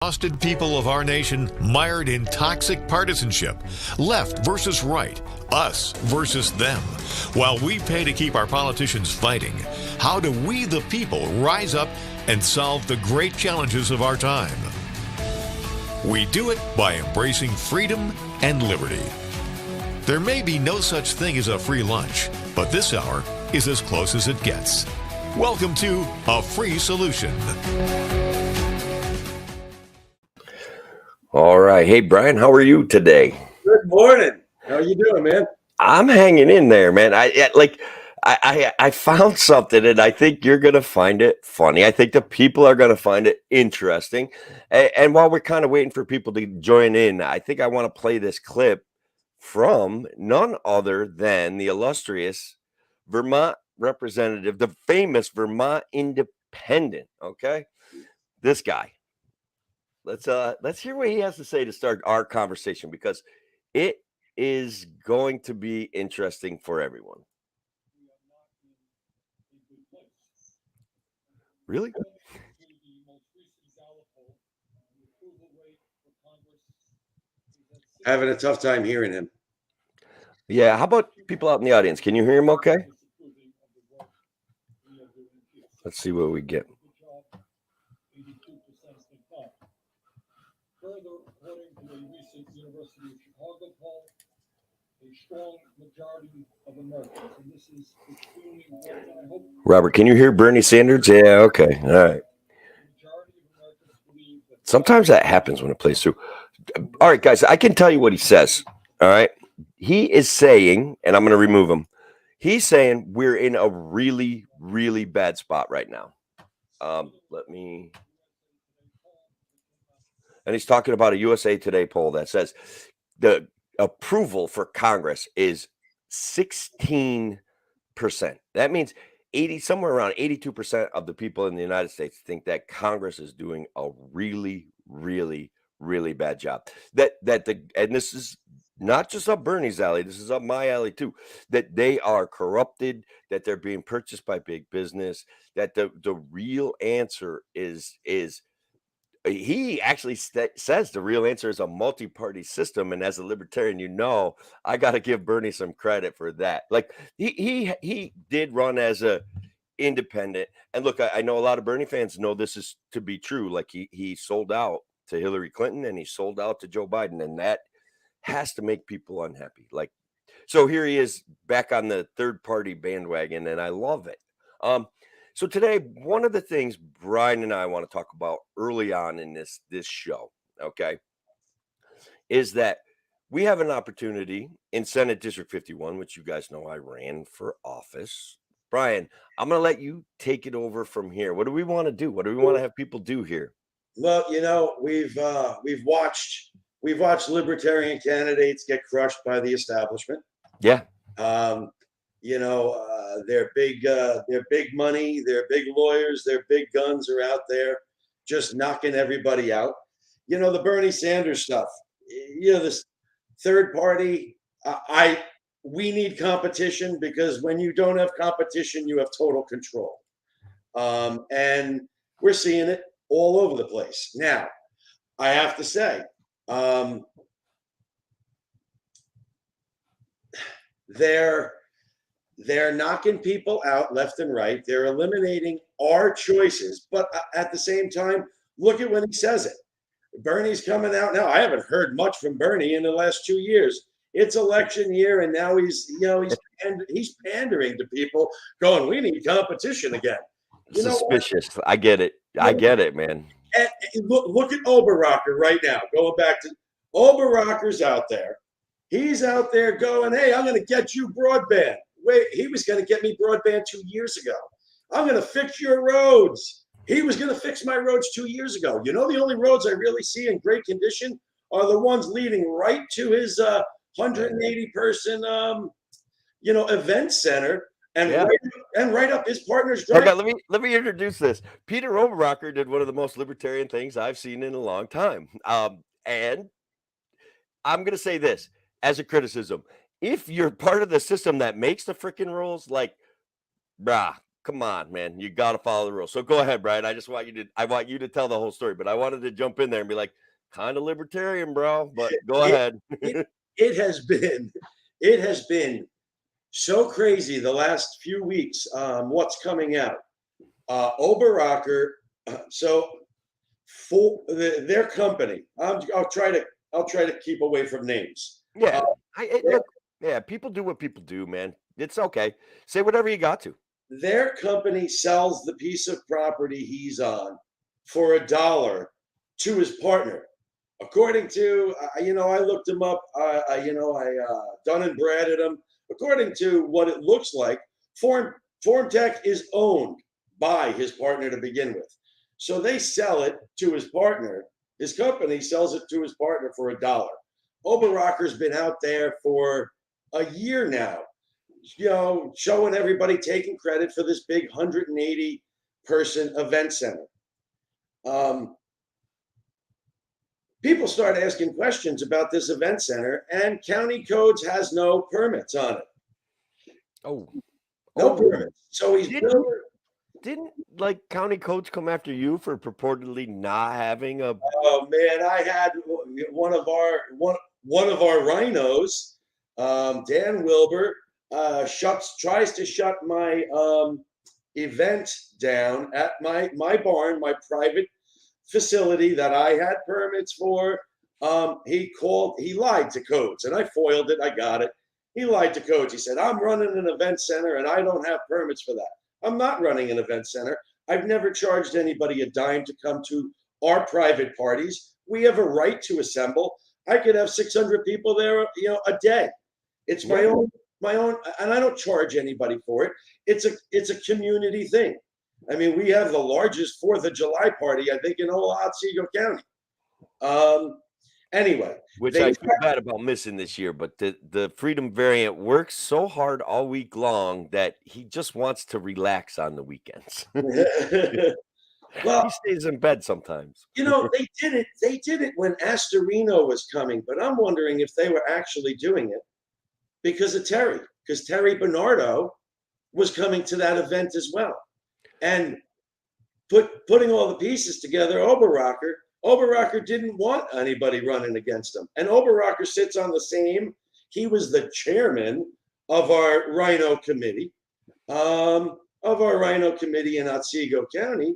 Exhausted people of our nation mired in toxic partisanship, left versus right, us versus them. While we pay to keep our politicians fighting, how do we, the people, rise up and solve the great challenges of our time? We do it by embracing freedom and liberty. There may be no such thing as a free lunch, but this hour is as close as it gets. Welcome to A Free Solution. All right. Hey, Bryan, how are you today? Good morning. How are you doing, man? I'm hanging in there, man. I found something, and I think you're going to find it funny. I think the people are going to find it interesting. And while we're kind of waiting for people to join in, I think I want to play this clip from none other than the illustrious Vermont representative, the famous Vermont Independent. Okay, this guy. Let's hear what he has to say to start our conversation, because it is going to be interesting for everyone. Really? Having a tough time hearing him. Yeah. How about people out in the audience? Can you hear him okay? Let's see what we get. Further, according to a recent University of Chicago poll, a strong majority of Americans, and this is extremely important, I hope. Robert, can you hear Bernie Sanders? Yeah, okay. All right. Sometimes that happens when it plays through. All right, guys, I can tell you what he says. All right. He is saying, and I'm going to remove him. He's saying we're in a really, really bad spot right now. And he's talking about a USA Today poll that says the approval for Congress is 16%. That means somewhere around 82% of the people in the United States think that Congress is doing a really, really, really bad job. And this is not just up Bernie's alley, this is up my alley too, that they are corrupted, that they're being purchased by big business, that the real answer is he actually says the real answer is a multi-party system. And as a libertarian, I got to give Bernie some credit for that. Like he did run as a independent. And look, I know a lot of Bernie fans know this is to be true. Like he sold out to Hillary Clinton and he sold out to Joe Biden. And that has to make people unhappy. Like, so here he is back on the third party bandwagon, and I love it. So today, one of the things Bryan and I want to talk about early on in this show, okay, is that we have an opportunity in Senate District 51, which you guys know I ran for office. Bryan, I'm going to let you take it over from here. What do we want to do? What do we want to have people do here? Well, we've watched libertarian candidates get crushed by the establishment. Yeah. Their big money, their big lawyers, their big guns are out there just knocking everybody out. The Bernie Sanders stuff, this third party, we need competition, because when you don't have competition, you have total control. And we're seeing it all over the place. Now, I have to say, they're knocking people out left and right. They're eliminating our choices. But at the same time, look at when he says it. Bernie's coming out now. I haven't heard much from Bernie in the last 2 years. It's election year, and now he's pandering to people, going, "We need competition again." Suspicious. I get it. I get it, man. And look at Oberrocker right now. Going back to Oberrocker's out there. He's out there going, "Hey, I'm going to get you broadband." Wait, he was going to get me broadband 2 years ago. I'm going to fix your roads. He was going to fix my roads 2 years ago. The only roads I really see in great condition are the ones leading right to his 180-person, event center, and right up his partner's driveway. Okay, let me introduce this. Peter Oberrocker did one of the most libertarian things I've seen in a long time. And I'm going to say this as a criticism. If you're part of the system that makes the freaking rules, like, brah, Come on, man. You got to follow the rules. So go ahead, Brian. I want you to tell the whole story, but I wanted to jump in there and be like, kind of libertarian, bro, but go It, ahead. it has been so crazy the last few weeks. What's coming out? Oberrocker. So for their company, I'll try to keep away from names. Yeah. Look, yeah, people do what people do, man. It's okay. Say whatever you got to. Their company sells the piece of property he's on for $1 to his partner. According to, I looked him up, I Dun and Braded him. According to what it looks like, Formtech is owned by his partner to begin with. So they sell it to his partner. His company sells it to his partner for $1. Oberrocker's been out there for a year now, showing everybody, taking credit for this big 180-person event center. People start asking questions about this event center, and county codes has no permits on it. No permits. So he's didn't like county codes come after you for purportedly not having a? Oh man, I had one of our rhinos, Dan Wilbur, tries to shut my event down at my barn, my private facility that I had permits for. He lied to codes, and I foiled it. I got it. He lied to codes. He said, I'm running an event center and I don't have permits for that. I'm not running an event center. I've never charged anybody a dime to come to our private parties. We have a right to assemble. I could have 600 people there, a day. It's my own, and I don't charge anybody for it. It's a community thing. I mean, we have the largest 4th of July party, I think, in whole Otsego County. Anyway, which I feel bad about missing this year, but the Freedom variant works so hard all week long that he just wants to relax on the weekends. Well, he stays in bed sometimes. They did it when Astorino was coming, but I'm wondering if they were actually doing it because of Terry, because Terry Bernardo was coming to that event as well. And putting all the pieces together, Oberrocker didn't want anybody running against him. And Oberrocker sits on he was the chairman of our Rhino Committee, in Otsego County.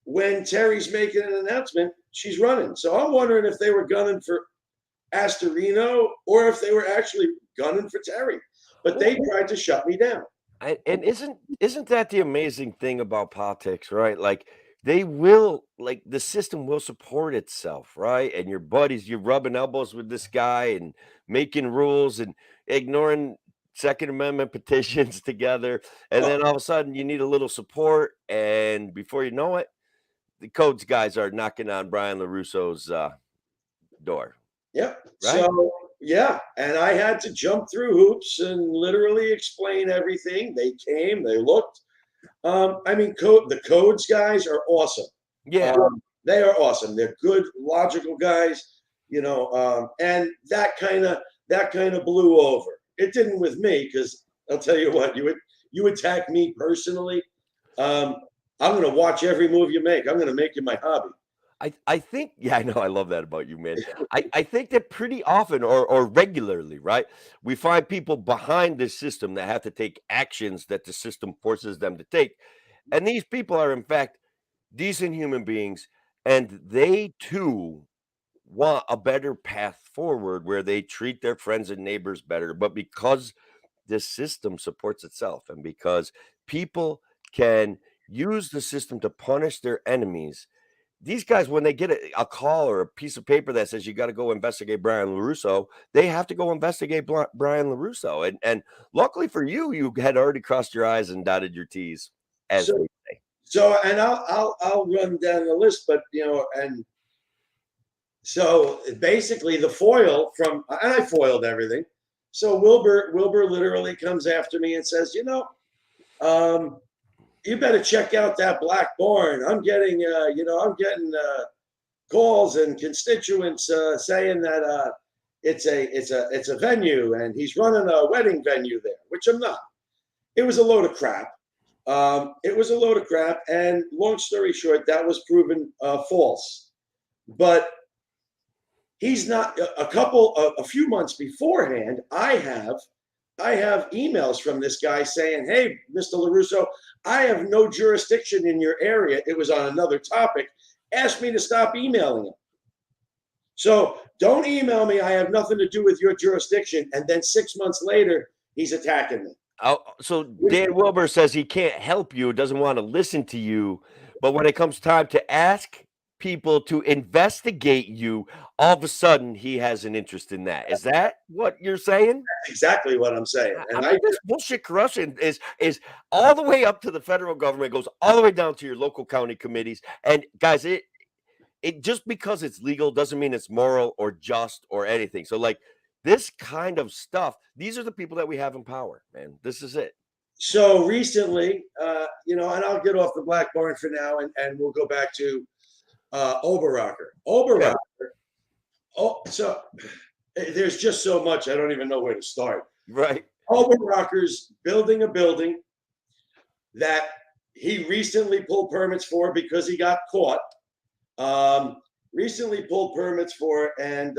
When Terry's making an announcement, she's running. So I'm wondering if they were gunning for Astorino or if they were actually gunning for Terry. But they tried to shut me down. And isn't that the amazing thing about politics, right? Like the system will support itself, right? And your buddies, you're rubbing elbows with this guy and making rules and ignoring Second Amendment petitions together. And then all of a sudden you need a little support. And before you know it, the codes guys are knocking on Bryan LoRusso's door. Yep. Right? So, yeah. And I had to jump through hoops and literally explain everything. They came, they looked. The codes guys are awesome. Yeah. They are awesome. They're good, logical guys, and that kind of blew over. It didn't with me, because I'll tell you what, you attack me personally. I'm going to watch every move you make. I'm going to make you my hobby. I think, I know. I love that about you, man. I think that pretty often or regularly, right? We find people behind this system that have to take actions that the system forces them to take. And these people are, in fact, decent human beings. And they, too, want a better path forward where they treat their friends and neighbors better. But because this system supports itself and because people can use the system to punish their enemies, these guys, when they get a call or a piece of paper that says you got to go investigate Bryan LoRusso, they have to go investigate Bryan LoRusso. And luckily for you, you had already crossed your I's and dotted your T's, as they say. So, and I'll run down the list, but and so basically the foil and I foiled everything. So Wilbur literally comes after me and says, you better check out that black barn. I'm getting calls and constituents saying that it's a venue and he's running a wedding venue there, which I'm not. It was a load of crap. It was a load of crap. And long story short, that was proven false. But he's not a few months beforehand. I have emails from this guy saying, "Hey, Mr. LoRusso, I have no jurisdiction in your area." It was on another topic. Asked me to stop emailing him. So don't email me. I have nothing to do with your jurisdiction. And then 6 months later, he's attacking me. Oh, so Dan Wilbur says he can't help you, doesn't want to listen to you, but when it comes time to ask people to investigate you, all of a sudden he has an interest in that. Is that what you're saying? That's exactly what I'm saying. I And mean, this bullshit corruption is all the way up to the federal government, goes all the way down to your local county committees. And guys, it just because it's legal doesn't mean it's moral or just or anything. So like this kind of stuff, these are the people that we have in power, man. This is it. so recently, and I'll get off the Black Barn for now, and we'll go back to Oberrocker. Yeah. Oh, so there's just so much. I don't even know where to start. Right. Oberrocker's building a building that he recently pulled permits for because he got caught. Recently pulled permits for, and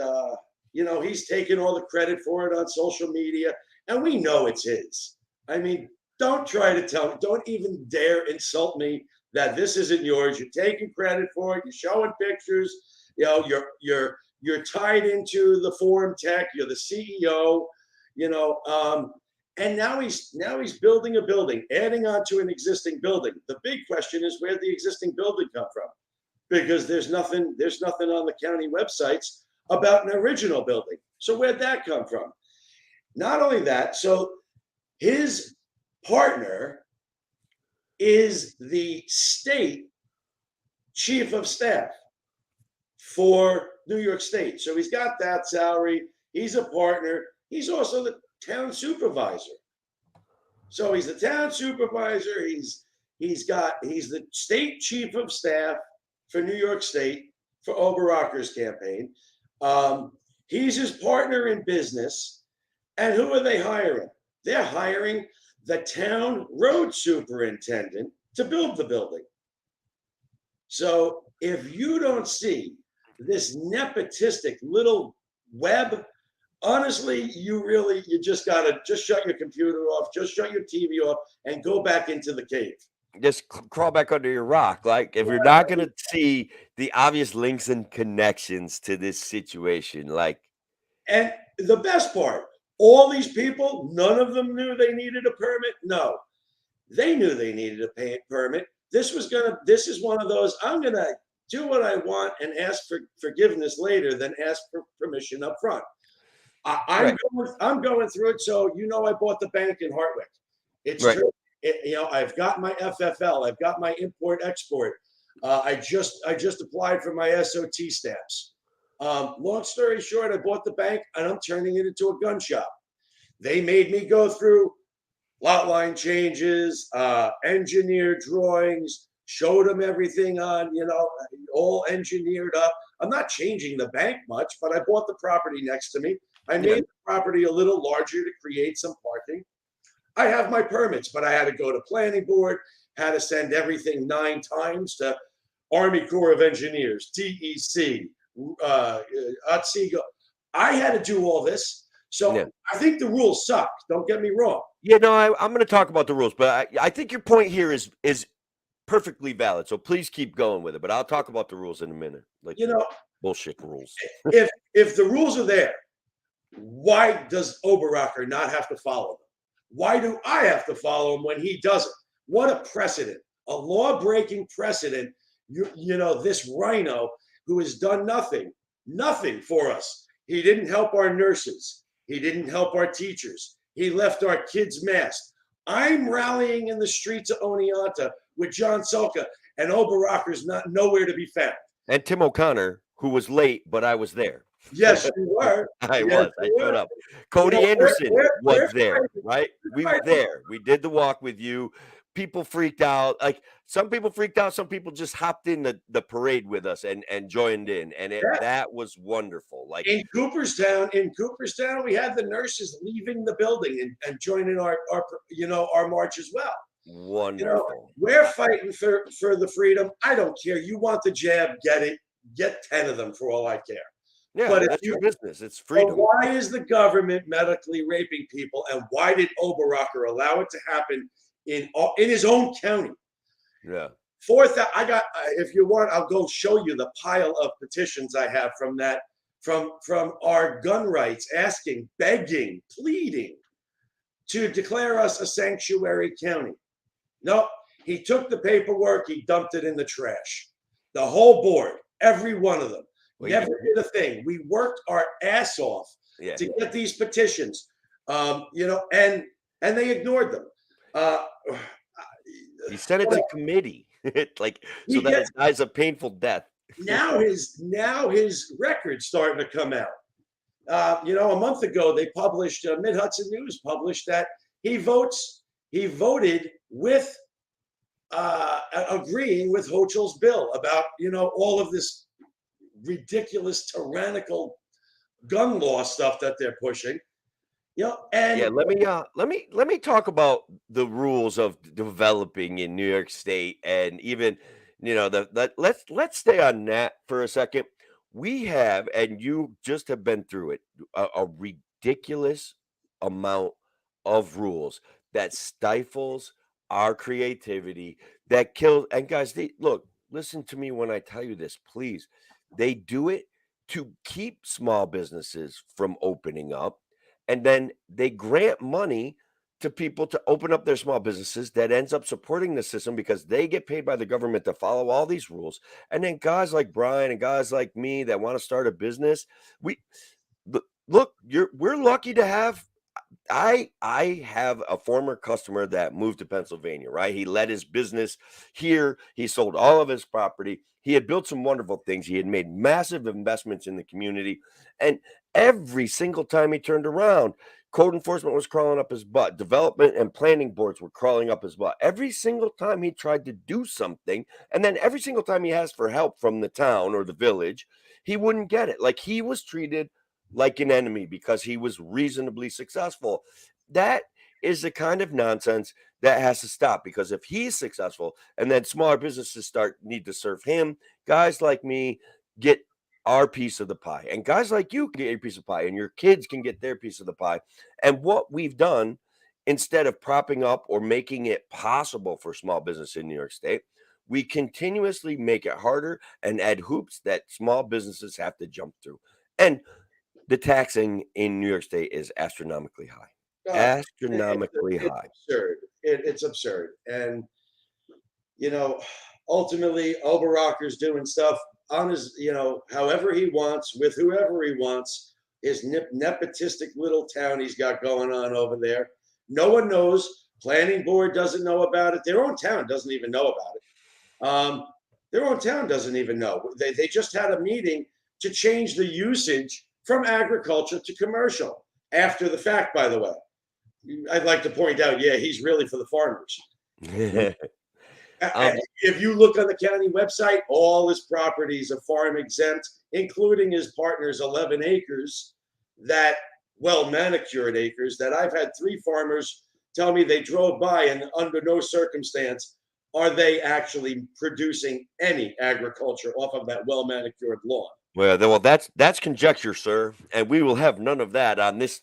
he's taken all the credit for it on social media, and we know it's his. I mean, don't try to don't even dare insult me that this isn't yours. You're taking credit for it. You're showing pictures. You're tied into the forum tech. You're the CEO. And now he's building a building, adding on to an existing building. The big question is, where'd the existing building come from? Because there's nothing on the county websites about an original building. So where'd that come from? Not only that, so his partner is the state chief of staff for New York State. So he's got that salary. He's a partner. He's also the town supervisor. So he's the town supervisor. He's the state chief of staff for New York State for Oberrocker's campaign. He's his partner in business. And who are they hiring? They're hiring the town road superintendent to build the building. So if you don't see this nepotistic little web, honestly, you just gotta shut your computer off, just shut your TV off, and go back into the cave. Just crawl back under your rock. Like if you're not going to see the obvious links and connections to this situation, like. And the best part, all these people, none of them knew they needed a permit. No, they knew they needed a permit. This is one of those, I'm going to do what I want and ask for forgiveness later than ask for permission up front. I'm going through it. So, I bought the bank in Hartwick. It's right. True. I've got my FFL. I've got my import export. I just applied for my SOT stamps. Long story short, I bought the bank and I'm turning it into a gun shop. They made me go through lot line changes, engineered drawings, showed them everything on, all engineered up. I'm not changing the bank much, but I bought the property next to me. I made the property a little larger to create some parking. I have my permits, but I had to go to planning board, had to send everything 9 times to Army Corps of Engineers, DEC, Otsego. I had to do all this. So I think the rules suck. Don't get me wrong. I'm going to talk about the rules, but I think your point here is perfectly valid. So please keep going with it. But I'll talk about the rules in a minute. Like bullshit rules. if the rules are there, why does Oberrocker not have to follow them? Why do I have to follow him when he doesn't? What a precedent, a law-breaking precedent. This rhino who has done nothing for us. He didn't help our nurses. He didn't help our teachers. He left our kids masks. I'm rallying in the streets of Oneonta with John Sulka, and Oberrocker's nowhere to be found. And Tim O'Connor, who was late, but I was there. Yes, you were. I showed up. Cody Anderson was there, right? We were there. We did the walk with you. People freaked out. Like some people freaked out. Some people just hopped in the parade with us and joined in. And that was wonderful. Like in Cooperstown, we had the nurses leaving the building and joining our march as well. You know, Wonderful. we're fighting for the freedom. I don't care. You want the jab, get it. Get 10 of them for all I care. Yeah, But if that's you, your business. It's but freedom. why is the government medically raping people, and why did Oberacker allow it to happen in his own county? Yeah. Fourth, I got. If you want, I'll go show you the pile of petitions I have from that, from our gun rights, asking, begging, pleading to declare us a sanctuary county. No, he took the paperwork, he dumped it in the trash. The whole board, every one of them, Well, never did a thing. We worked our ass off yeah. to get these petitions, you know, and they ignored them. He sent it to committee, like so He that gets it dies a painful death. now his record's starting to come out. You know, a month ago they published Mid Hudson News published that he voted with agreeing with Hochul's bill about, you know, all of this ridiculous tyrannical gun law stuff that they're pushing. You know, and Yeah, let me talk about the rules of developing in New York State, and even let's stay on that for a second. We have, and you just have been through it, a ridiculous amount of rules that stifles our creativity, that kills. And guys, listen to me when I tell you this, please. They do it to keep small businesses from opening up, and then they grant money to people to open up their small businesses that ends up supporting the system because they get paid by the government to follow all these rules. And then guys like Brian and guys like me that want to start a business, we look, we're lucky to have. I have a former customer that moved to Pennsylvania, right? He led his business here. He sold all of his property. He had built some wonderful things. He had made massive investments in the community. And every single time he turned around, code enforcement was crawling up his butt. Development and planning boards were crawling up his butt. Every single time he tried to do something, and then every single time he asked for help from the town or the village, he wouldn't get it. Like he was treated like an enemy because he was reasonably successful. That is the kind of nonsense that has to stop, because if he's successful and then smaller businesses need to serve him, guys like me get our piece of the pie, and guys like you can get your piece of pie, and your kids can get their piece of the pie. And what we've done, instead of propping up or making it possible for small business in New York State, we continuously make it harder and add hoops that small businesses have to jump through. And the taxing in New York State is astronomically high. Astronomically it's high. absurd. It's absurd. And, you know, ultimately, Oberacker's doing stuff on his, you know, however he wants, with whoever he wants, his nepotistic little town he's got going on over there. No one knows. Planning board doesn't know about it. Their own town doesn't even know about it. Their own town doesn't even know. They just had a meeting to change the usage from agriculture to commercial after the fact, by the way. I'd like to point out, yeah, he's really for the farmers. If you look on the county website, all his properties are farm exempt, including his partner's 11 acres, that well manicured acres that I've had 3 farmers tell me they drove by, and under no circumstance are they actually producing any agriculture off of that well manicured lawn. Well, that's conjecture, sir, and we will have none of that on this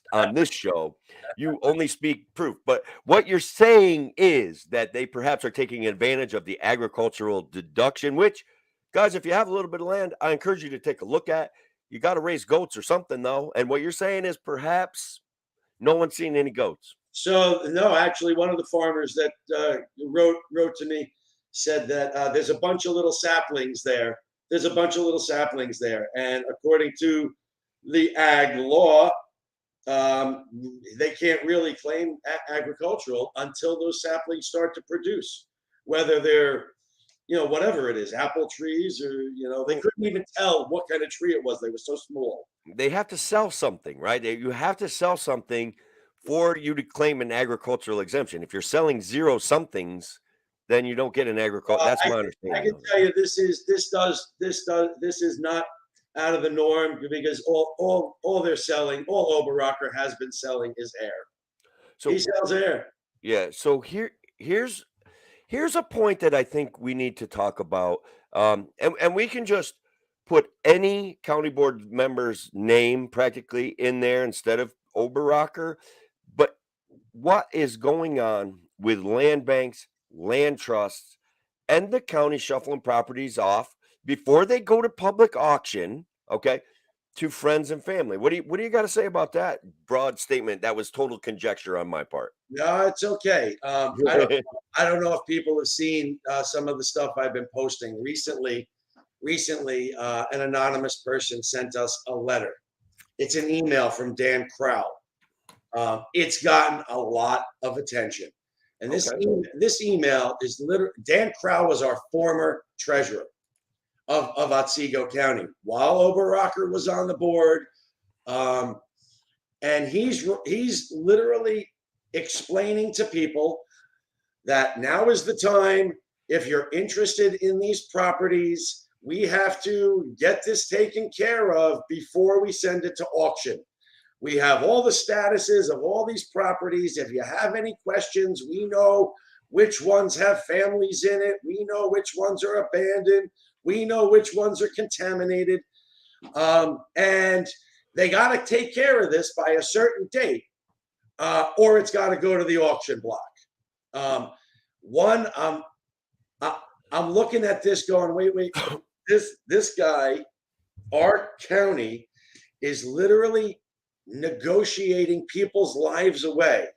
show. You only speak proof. But what you're saying is that they perhaps are taking advantage of the agricultural deduction, which, guys, if you have a little bit of land, I encourage you to take a look at. You got to raise goats or something, though. And what you're saying is perhaps no one's seen any goats. So no, actually, one of the farmers that wrote to me said that there's a bunch of little saplings there. There's a bunch of little saplings there, and according to the ag law, they can't really claim agricultural until those saplings start to produce, whether they're, you know, whatever it is, apple trees, or, you know, they couldn't even tell what kind of tree it was. They were so small. They have to sell something, right? You have to sell something for you to claim an agricultural exemption. If you're selling zero somethings, then you don't get an agriculture. That's my understanding. I can tell you, this is not out of the norm, because all they're selling, all Oberacker has been selling, is air. So he sells air. Yeah. So here's Here's a point that I think we need to talk about, and we can just put any county board member's name practically in there instead of Oberrocker. But what is going on with land banks, land trusts, and the county shuffling properties off before they go to public auction? Okay, to friends and family. What do you got to say about that broad statement? That was total conjecture on my part. No, it's okay. I don't know if people have seen some of the stuff I've been posting recently. Recently, an anonymous person sent us a letter. It's an email from Dan Crowell. It's gotten a lot of attention, and this email is literally Dan Crowell was our former treasurer of Otsego County while Oberrocker was on the board, and he's literally explaining to people that now is the time. If you're interested in these properties, we have to get this taken care of before we send it to auction. We have all the statuses of all these properties. If you have any questions, we know which ones have families in it. We know which ones are abandoned. We know which ones are contaminated. And they got to take care of this by a certain date, or it's got to go to the auction block. I'm looking at this going, wait. This guy, our county, is literally negotiating people's lives away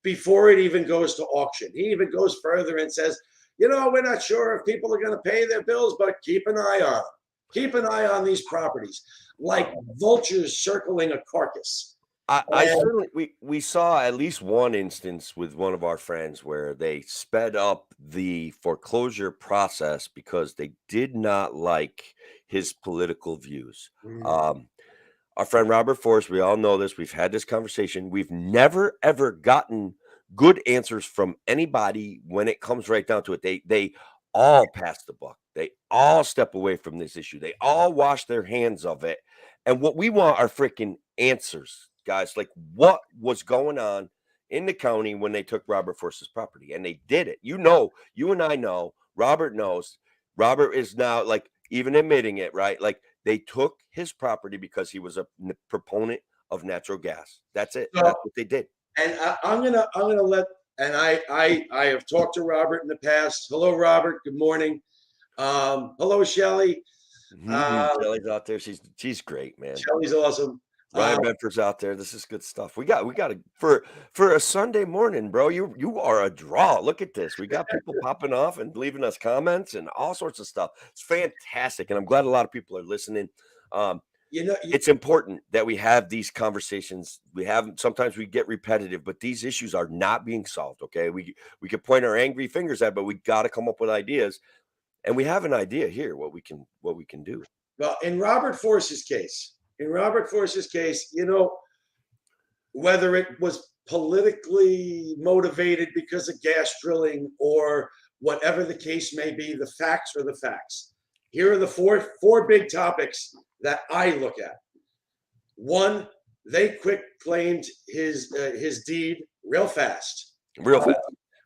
before it even goes to auction. He even goes further and says, we're not sure if people are going to pay their bills, but keep an eye on them. Keep an eye on these properties, like vultures circling a carcass. I certainly we saw at least one instance with one of our friends where they sped up the foreclosure process because they did not like his political views. Our friend Robert Forrest, we all know this. We've had this conversation. We've never ever gotten good answers from anybody when it comes right down to it. They all pass the buck. They all step away from this issue. They all wash their hands of it. And what we want are freaking answers, guys. Like, what was going on in the county when they took Robert Forrest's property? And they did it. You and I know, Robert knows. Robert is now, like, even admitting it, right? Like, they took his property because he was a proponent of natural gas. That's it. So, that's what they did. And I'm gonna let. And I have talked to Robert in the past. Hello, Robert. Good morning. Hello, Shelly. Shelly's out there. She's great, man. Shelly's awesome. Ryan Bedford's out there. This is good stuff. We got to for a Sunday morning, bro. You are a draw. Look at this. We got people popping off and leaving us comments and all sorts of stuff. It's fantastic, and I'm glad a lot of people are listening. It's important that we have these conversations. Sometimes we get repetitive, but these issues are not being solved. Okay, we can point our angry fingers at, but we got to come up with ideas, and we have an idea here what we can do. Well, in Robert Force's case, whether it was politically motivated because of gas drilling or whatever the case may be, the facts are the facts. Here are the four big topics that I look at. One, they quick claimed his deed real fast.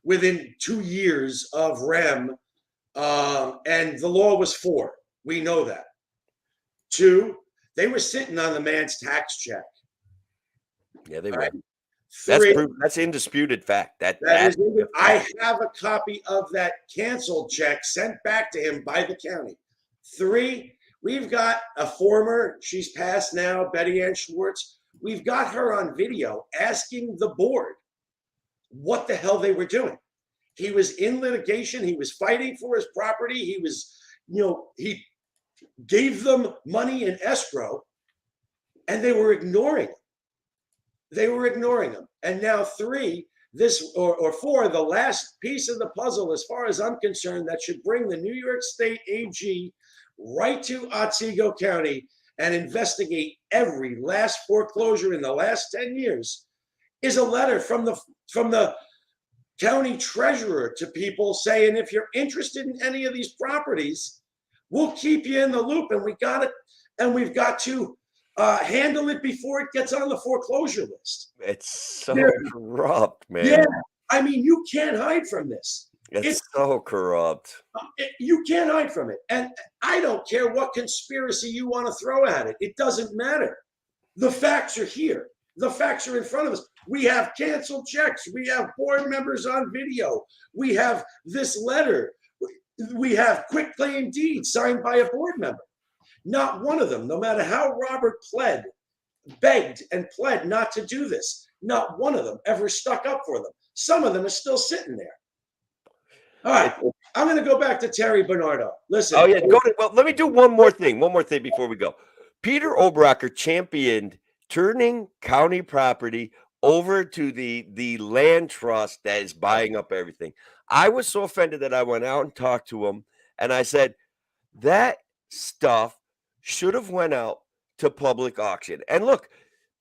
Within 2 years of REM, and the law was 4. We know that. 2, they were sitting on the man's tax check. Yeah, they were. Right? 3, that's indisputed fact. I have a copy of that canceled check sent back to him by the county. 3, we've got a former, she's passed now, Betty Ann Schwartz. We've got her on video asking the board what the hell they were doing. He was in litigation. He was fighting for his property. He was, he gave them money in escrow, and they were ignoring him. And now 3, or 4, the last piece of the puzzle, as far as I'm concerned, that should bring the New York State AG right to Otsego County and investigate every last foreclosure in the last 10 years, is a letter from the county treasurer to people saying, if you're interested in any of these properties, we'll keep you in the loop, and we've got to handle it before it gets on the foreclosure list. It's so corrupt, man. Yeah, I mean, you can't hide from this. It's so corrupt. You can't hide from it. And I don't care what conspiracy you want to throw at it. It doesn't matter. The facts are here. The facts are in front of us. We have canceled checks. We have board members on video. We have this letter. We have quit claim deeds signed by a board member. Not one of them, no matter how Robert begged and pled not to do this, not one of them ever stuck up for them. Some of them are still sitting there. All right, I'm going to go back to Terry Bernardo. Listen. Oh, yeah. Well, let me do one more thing before we go. Peter Oberacker championed turning county property over to the land trust that is buying up everything. I was so offended that I went out and talked to him, and I said, that stuff should have went out to public auction. And look,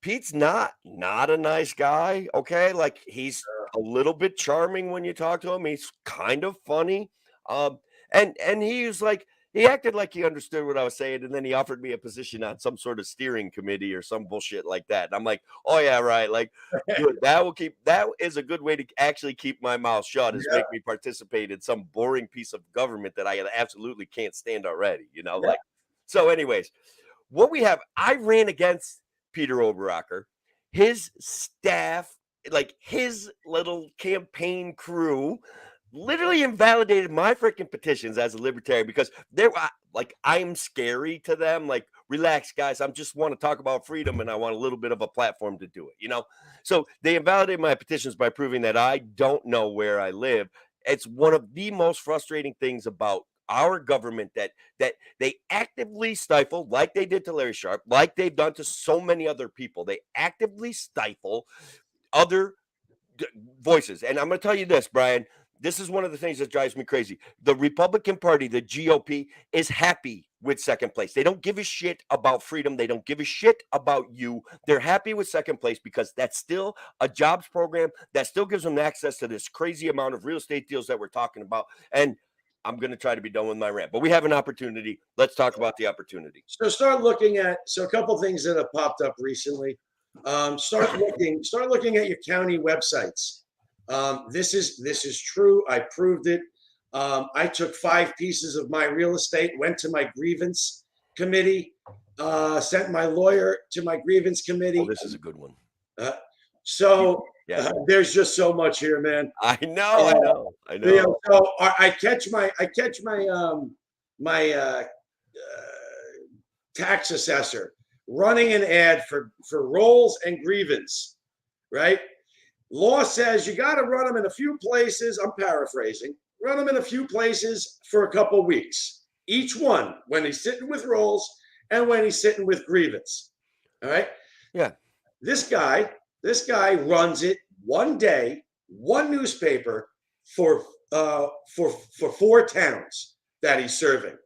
Pete's not a nice guy, okay? Like, he's a little bit charming when you talk to him. He's kind of funny. And he was like, he acted like he understood what I was saying, and then he offered me a position on some sort of steering committee or some bullshit like that. And I'm like, oh yeah, right. Like, good. That is a good way to actually keep my mouth shut, is make me participate in some boring piece of government that I absolutely can't stand already. Like, so anyways, what we have, I ran against Peter Oberacker, his staff, like his little campaign crew, literally invalidated my freaking petitions as a libertarian because they're like, I'm scary to them. Like, relax, guys. I just want to talk about freedom and I want a little bit of a platform to do it, So they invalidated my petitions by proving that I don't know where I live. It's one of the most frustrating things about our government that they actively stifle, like they did to Larry Sharpe, like they've done to so many other people. They actively stifle other voices. And I'm going to tell you this, Brian. This is one of the things that drives me crazy. The Republican Party, the GOP, is happy with second place. They don't give a shit about freedom. They don't give a shit about you. They're happy with second place because that's still a jobs program that still gives them access to this crazy amount of real estate deals that we're talking about. And I'm going to try to be done with my rant, but we have an opportunity. Let's talk about the opportunity. So start looking at, a couple things that have popped up recently. Start looking at your county websites. This is true. I proved it. I took 5 pieces of my real estate, went to my grievance committee, sent my lawyer to my grievance committee. Oh, this is a good one. There's just so much here, man. I know. So I catch my tax assessor running an ad for rolls and grievance, right? Law says you got to run them in a few places. I'm paraphrasing. Run them in a few places for a couple of weeks. Each one, when he's sitting with rolls and when he's sitting with grievance. All right. Yeah. This guy runs it one day, one newspaper for 4 towns that he's serving.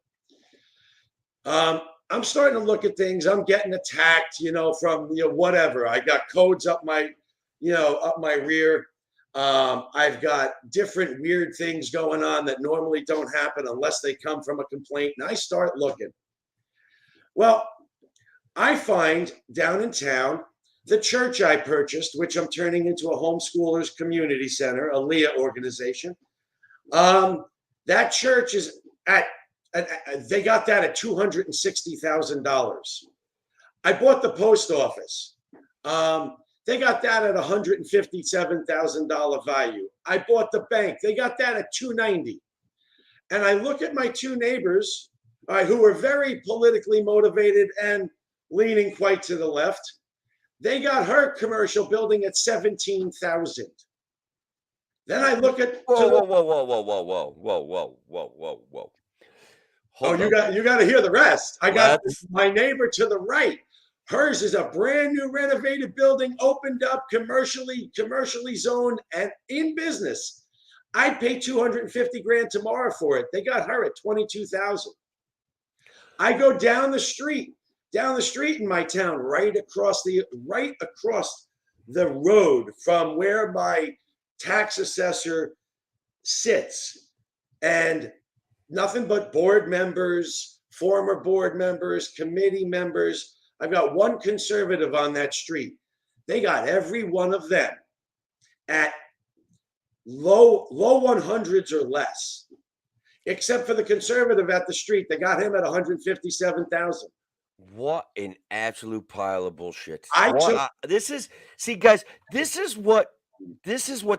I'm starting to look at things. I'm getting attacked, from whatever. I got codes up my rear. I've got different weird things going on that normally don't happen unless they come from a complaint. And I start looking. Well, I find down in town the church I purchased, which I'm turning into a homeschoolers community center, a LEA organization. That church is they got that at $260,000. I bought the post office. They got that at $157,000 value. I bought the bank. They got that at $290,000. And I look at my 2 neighbors, who are very politically motivated and leaning quite to the left. They got her commercial building at $17,000. Then I look at whoa. You got to hear the rest. I got my neighbor to the right. Hers is a brand new renovated building, opened up, commercially zoned and in business. I'd pay $250,000 tomorrow for it. They got her at $22,000. I go down the street in my town, right across the road from where my tax assessor sits, and nothing but board members, former board members, committee members. I've got one conservative on that street. They got every one of them at low 100s or less, except for the conservative at the street. They got him at 157,000. What an absolute pile of bullshit. I took This is, see, guys, this is what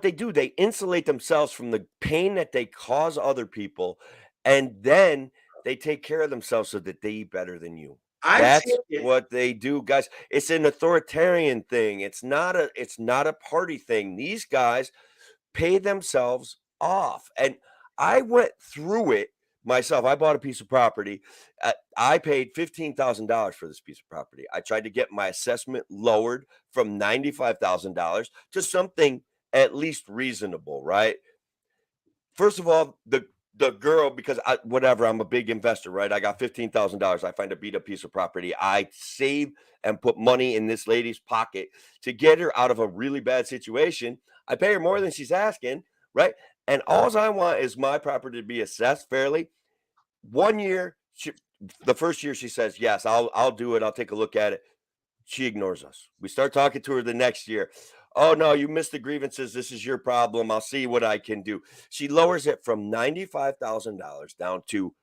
they do. They insulate themselves from the pain that they cause other people, and then they take care of themselves so that they eat better than you. That's what they do, guys. It's an authoritarian thing. It's not a party thing. These guys pay themselves off. And I went through it myself. I bought a piece of property. I paid $15,000 for this piece of property. I tried to get my assessment lowered from $95,000 to something at least reasonable, right? First of all, the girl, because I'm a big investor, right? I got $15,000. I find a beat up piece of property. I save and put money in this lady's pocket to get her out of a really bad situation. I pay her more than she's asking, right? And all I want is my property to be assessed fairly. 1 year, the first year she says, yes, I'll do it. I'll take a look at it. She ignores us. We start talking to her the next year. Oh, no, you missed the grievances. This is your problem. I'll see what I can do. She lowers it from $95,000 down to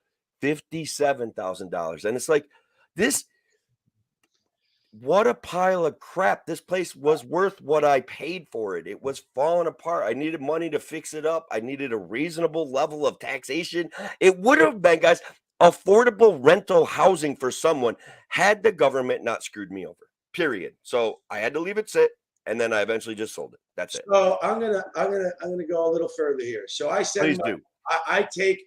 $57,000. And it's like, what a pile of crap. This place was worth what I paid for it. It was falling apart. I needed money to fix it up. I needed a reasonable level of taxation. It would have been, guys, affordable rental housing for someone had the government not screwed me over, period. So I had to leave it sit. And then I eventually just sold it. That's it. So I'm gonna go a little further here. So I said, I take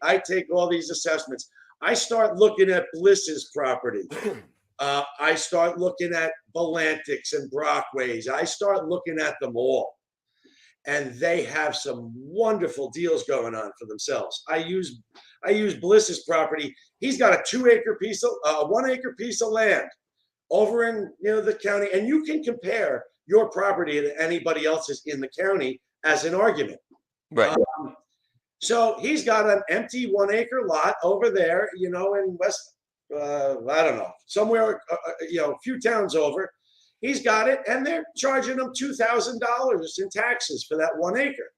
all these assessments. I start looking at Bliss's property. I start looking at Volantics and Brockways. I start looking at them all, and they have some wonderful deals going on for themselves. I use Bliss's property. He's got a 1 acre piece of land over in the county, and you can compare your property to anybody else's in the county as an argument. Right. So he's got an empty 1 acre lot over there, in West, I don't know, somewhere, a few towns over. He's got it, and they're charging him $2,000 in taxes for that 1 acre.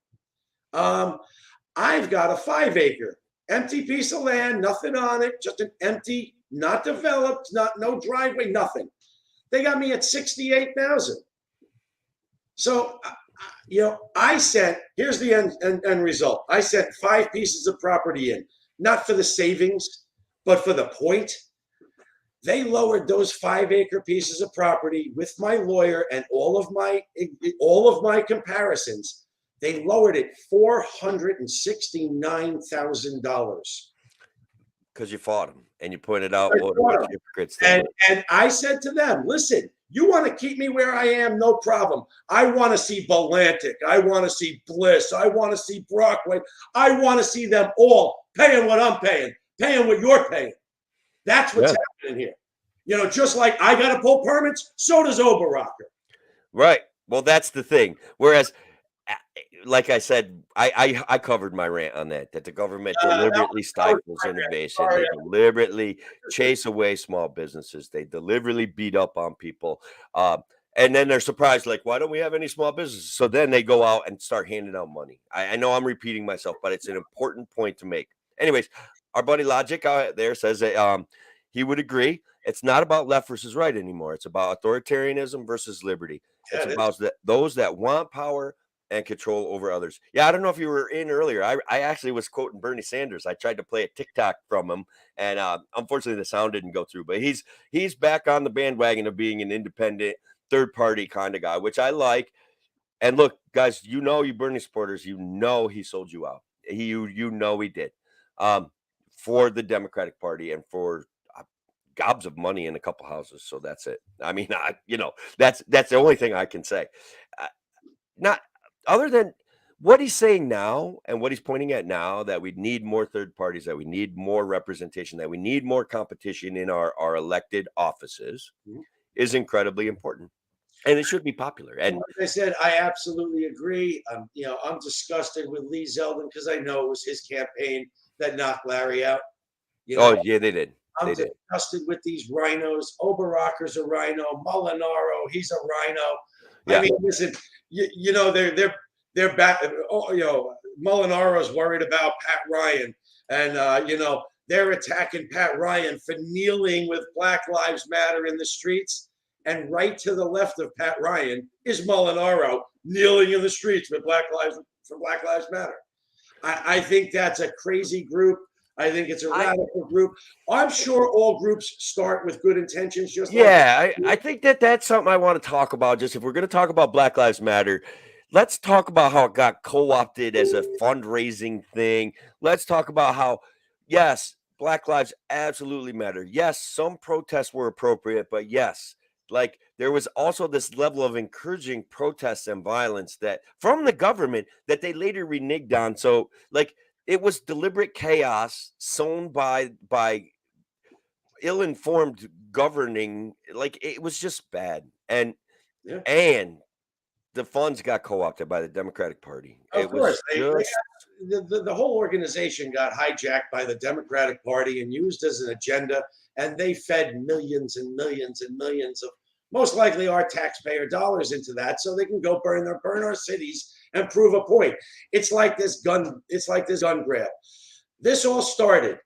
I've got a 5 acre empty piece of land, nothing on it, just an empty, not developed, no driveway, nothing. They got me at $68,000. So, I sent, here's the end result. I sent 5 pieces of property in, not for the savings, but for the point. They lowered those 5 acre pieces of property with my lawyer and all of my comparisons. They lowered it $469,000. Because you fought them and you pointed out what hypocrites they were. And I said to them, listen, you want to keep me where I am, no problem. I want to see Volantic. I want to see Bliss. I want to see Brockway. I want to see them all paying what I'm paying what you're paying. That's what's happening here. Just like I got to pull permits, so does Oberrocker. Right. Well, that's the thing. Whereas, like I said, I covered my rant on that the government deliberately stifles innovation. They deliberately chase away small businesses. They deliberately beat up on people. And then they're surprised, like, why don't we have any small businesses? So then they go out and start handing out money. I know I'm repeating myself, but it's an important point to make. Anyways, our buddy Logic out there says that he would agree. It's not about left versus right anymore. It's about authoritarianism versus liberty. It's about those that want power and control over others. Yeah, I don't know if you were in earlier. I actually was quoting Bernie Sanders. I tried to play a TikTok from him, and unfortunately the sound didn't go through. But he's back on the bandwagon of being an independent, third-party kind of guy, which I like. And look, guys, you Bernie supporters, he sold you out. He did for the Democratic Party and for gobs of money in a couple houses. So that's it. I mean, that's the only thing I can say. Not other than what he's saying now and what he's pointing at now, that we need more third parties, that we need more representation, that we need more competition in our elected offices is incredibly important. And it should be popular. And like I said, I absolutely agree. I'm disgusted with Lee Zeldin because I know it was his campaign that knocked Larry out. Oh, yeah, they did. I'm disgusted with these rhinos. Oberrocker's a rhino. Molinaro, he's a rhino. Yeah. I mean, listen, they're they're back. Oh, Molinaro's worried about Pat Ryan, and they're attacking Pat Ryan for kneeling with Black Lives Matter in the streets. And right to the left of Pat Ryan is Molinaro kneeling in the streets with Black Lives Matter. I think that's a crazy group. I think it's a radical group. I'm sure all groups start with good intentions. I think that's something I want to talk about. Just if we're going to talk about Black Lives Matter, let's talk about how it got co-opted as a fundraising thing. Let's talk about how, yes, Black lives absolutely matter. Yes, some protests were appropriate, but yes, like there was also this level of encouraging protests and violence that from the government that they later reneged on. So like it was deliberate chaos sown by ill-informed governing. Like it was just bad. And the funds got co-opted by the Democratic Party. Of course, the whole organization got hijacked by the Democratic Party and used as an agenda, and they fed millions and millions and millions of most likely our taxpayer dollars into that, so they can go burn our cities and prove a point. It's like this gun grab. This all started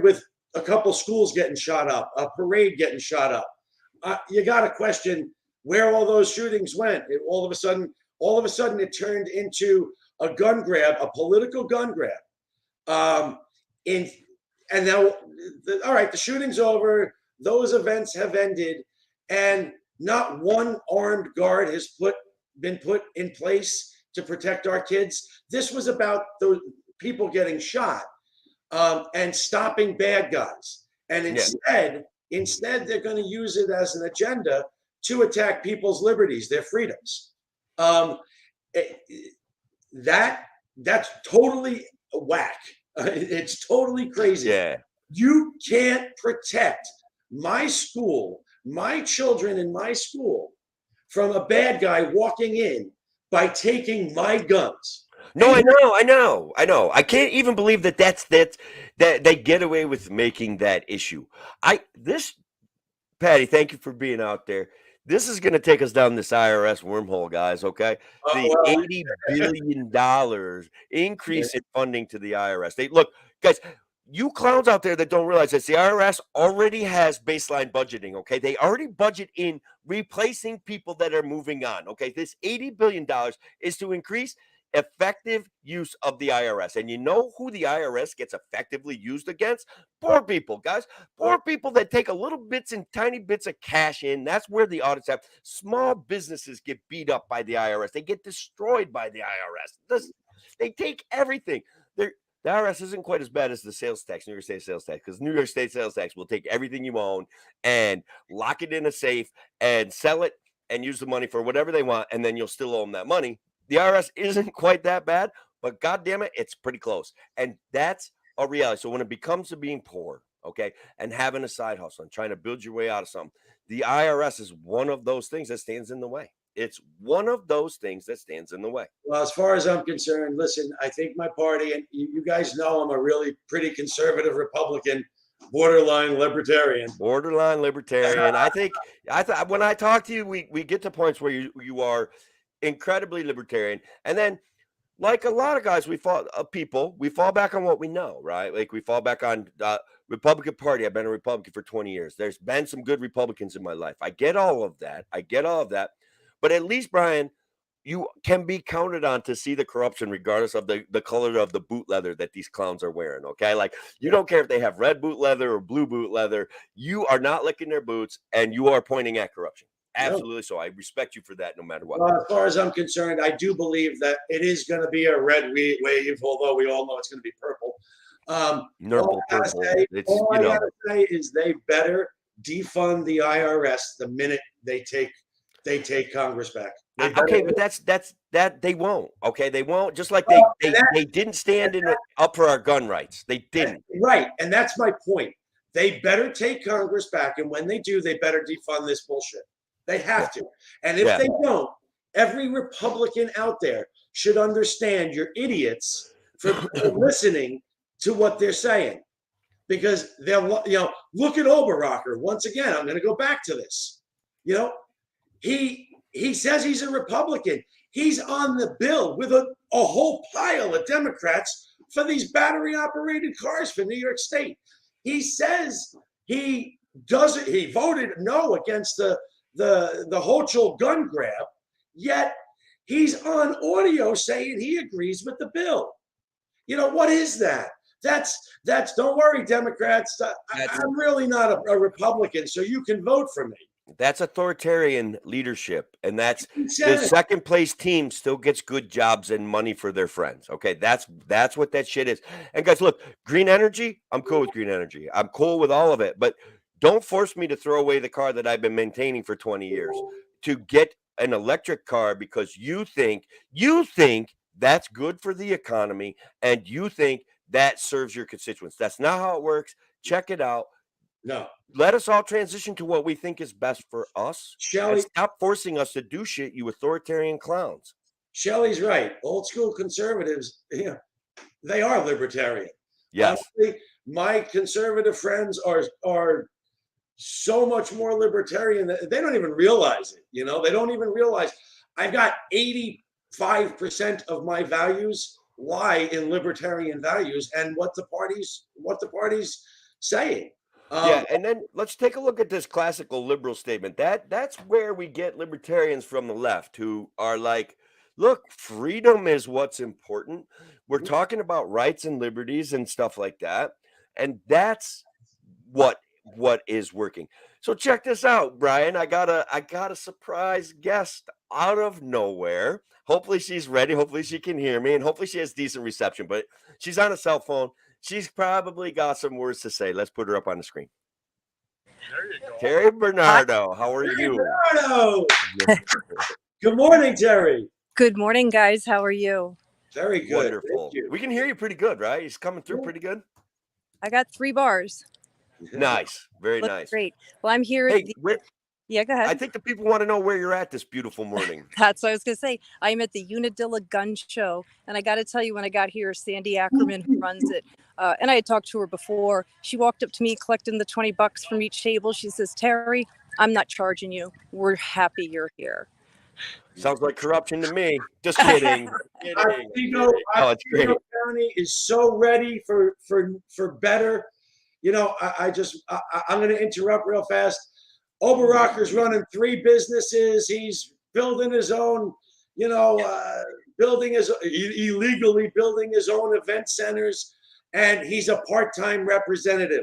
with a couple schools getting shot up, a parade getting shot up. You got to question where all those shootings went. All of a sudden, it turned into a gun grab, a political gun grab. And now, all right, the shooting's over. Those events have ended, and not one armed guard has been put in place to protect our kids. This was about the people getting shot and stopping bad guys. And instead, they're going to use it as an agenda to attack people's liberties, their freedoms. That's totally whack. It's totally crazy. Yeah. You can't protect my school, my children in my school from a bad guy walking in by taking my guns. No, I know. I can't even believe that they get away with making that issue. Patty, thank you for being out there. This is going to take us down this IRS wormhole, guys, okay? $80 billion increase in funding to the IRS. Look, guys, you clowns out there that don't realize this, the IRS already has baseline budgeting, okay? They already budget in replacing people that are moving on, okay? This $80 billion is to increase effective use of the IRS. And you know who the IRS gets effectively used against? Poor people, guys. Poor people that take a little bits and tiny bits of cash in. That's where the audits have. Small businesses get beat up by the IRS. They get destroyed by the IRS. They take everything. The IRS isn't quite as bad as the sales tax, New York State sales tax, because New York State sales tax will take everything you own and lock it in a safe and sell it and use the money for whatever they want, and then you'll still owe them that money. The IRS isn't quite that bad, but God damn it, it's pretty close. And that's a reality. So when it becomes to being poor, okay, and having a side hustle and trying to build your way out of something, the IRS is one of those things that stands in the way. It's one of those things that stands in the way. Well, as far as I'm concerned, listen, I think my party, and you guys know I'm a really pretty conservative Republican, borderline libertarian. I think when I talk to you, we get to points where you are incredibly libertarian, and then like a lot of guys, we fall back on what we know, right? Like we fall back on Republican Party. I've been a Republican for 20 years. There's been some good Republicans in my life. I get all of that, but at least, Brian, you can be counted on to see the corruption regardless of the color of the boot leather that these clowns are wearing, okay? Like you don't care if they have red boot leather or blue boot leather. You are not licking their boots, and you are pointing at corruption. Absolutely. No. So I respect you for that no matter what. Well, as far as I'm concerned, I do believe that it is going to be a red wave, although we all know it's going to be purple. All I gotta say is they better defund the IRS the minute they take Congress back. Okay, but that's they won't. Okay, they won't. Just like they didn't stand up for our gun rights. They didn't. Right, and that's my point. They better take Congress back, and when they do, they better defund this bullshit. They have to. And if they don't, every Republican out there should understand you're idiots for listening to what they're saying. Because they'll, look at Oberacker. Once again, I'm going to go back to this. He says he's a Republican. He's on the bill with a whole pile of Democrats for these battery-operated cars for New York State. He says he doesn't. He voted no against the Hochul gun grab, yet he's on audio saying he agrees with the bill. You know, what is that? That's don't worry, Democrats. I'm really not a Republican, so you can vote for me. That's authoritarian leadership, and that's the second place team still gets good jobs and money for their friends. Okay, that's what that shit is. And guys, look, green energy, I'm cool with green energy. I'm cool with all of it, but don't force me to throw away the car that I've been maintaining for 20 years to get an electric car because you think that's good for the economy and you think that serves your constituents. That's not how it works. Check it out. No. Let us all transition to what we think is best for us. Shelley, stop forcing us to do shit, you authoritarian clowns. Shelley's right. Old school conservatives, they are libertarian. Yes. Honestly, my conservative friends are so much more libertarian that they don't even realize it. You know, they don't even realize I've got 85% of my values lie in libertarian values and what the party's saying. Yeah, and then let's take a look at this classical liberal statement. That's where we get libertarians from the left who are like, look, freedom is what's important. We're talking about rights and liberties and stuff like that. And that's what is working. So check this out, Brian. I got a surprise guest out of nowhere. Hopefully she's ready. Hopefully she can hear me, and hopefully she has decent reception. But she's on a cell phone. She's probably got some words to say. Let's put her up on the screen. There you go. Terry Bernardo, how are you? Bernardo! Good morning, Terry. Good morning, guys. How are you? Very good. Wonderful. We can hear you pretty good, right? He's coming through pretty good. I got 3 bars. Nice. Very Looks nice. great. Well, I'm here. Hey, yeah, go ahead. I think the people want to know where you're at this beautiful morning. That's what I was going to say. I'm at the Unadilla Gun Show. And I got to tell you, when I got here, Sandy Ackerman, who runs it, and I had talked to her before, she walked up to me collecting the $20 from each table. She says, Terry, I'm not charging you. We're happy you're here. Sounds like corruption to me. Just kidding. Oswego County is so ready for better. You know, I'm going to interrupt real fast. Oberrocker's running 3 businesses. He's building his own, illegally building his own event centers, and he's a part-time representative.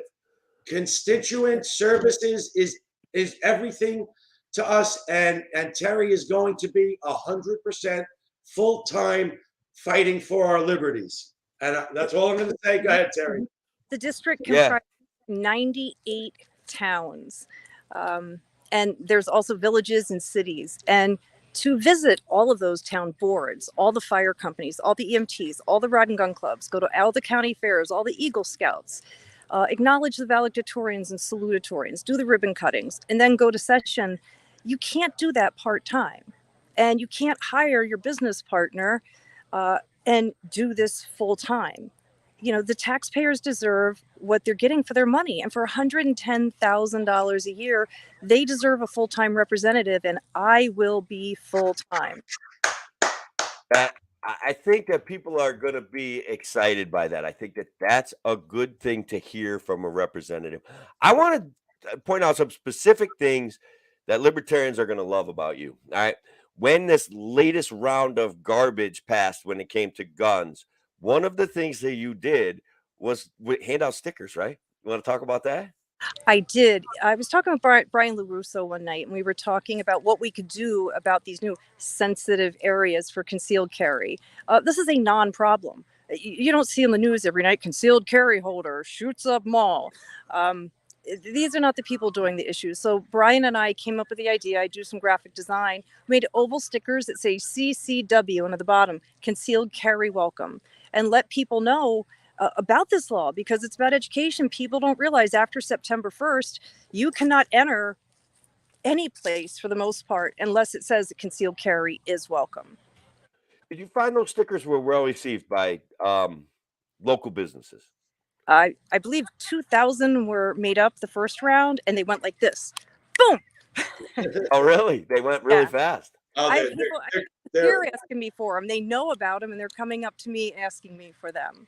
Constituent services is everything to us, and Terry is going to be 100% full-time fighting for our liberties. And that's all I'm going to say. Go ahead, Terry. The district comprises 98 towns. And there's also villages and cities. And to visit all of those town boards, all the fire companies, all the EMTs, all the rod and gun clubs, go to all the county fairs, all the Eagle Scouts, acknowledge the valedictorians and salutatorians, do the ribbon cuttings, and then go to session. You can't do that part-time. And you can't hire your business partner and do this full-time. You know, the taxpayers deserve what they're getting for their money. And for $110,000 a year, they deserve a full-time representative, and I will be full-time. I think that people are going to be excited by that. I think that that's a good thing to hear from a representative. I want to point out some specific things that libertarians are going to love about you. All right. When this latest round of garbage passed when it came to guns, one of the things that you did was hand out stickers, right? You want to talk about that? I did. I was talking with Bryan LoRusso one night, and we were talking about what we could do about these new sensitive areas for concealed carry. This is a non-problem. You don't see in the news every night, concealed carry holder shoots up mall. These are not the people doing the issues. So Brian and I came up with the idea. I do some graphic design, made oval stickers that say CCW, and at the bottom, concealed carry welcome, and let people know about this law, because it's about education. People don't realize after September 1st, you cannot enter any place for the most part unless it says that concealed carry is welcome. Did you find those stickers were well received by local businesses? I believe 2,000 were made up the first round, and they went like this. Boom. Oh, really? They went really fast. Oh, They're asking me for them. They know about them and they're coming up to me asking me for them.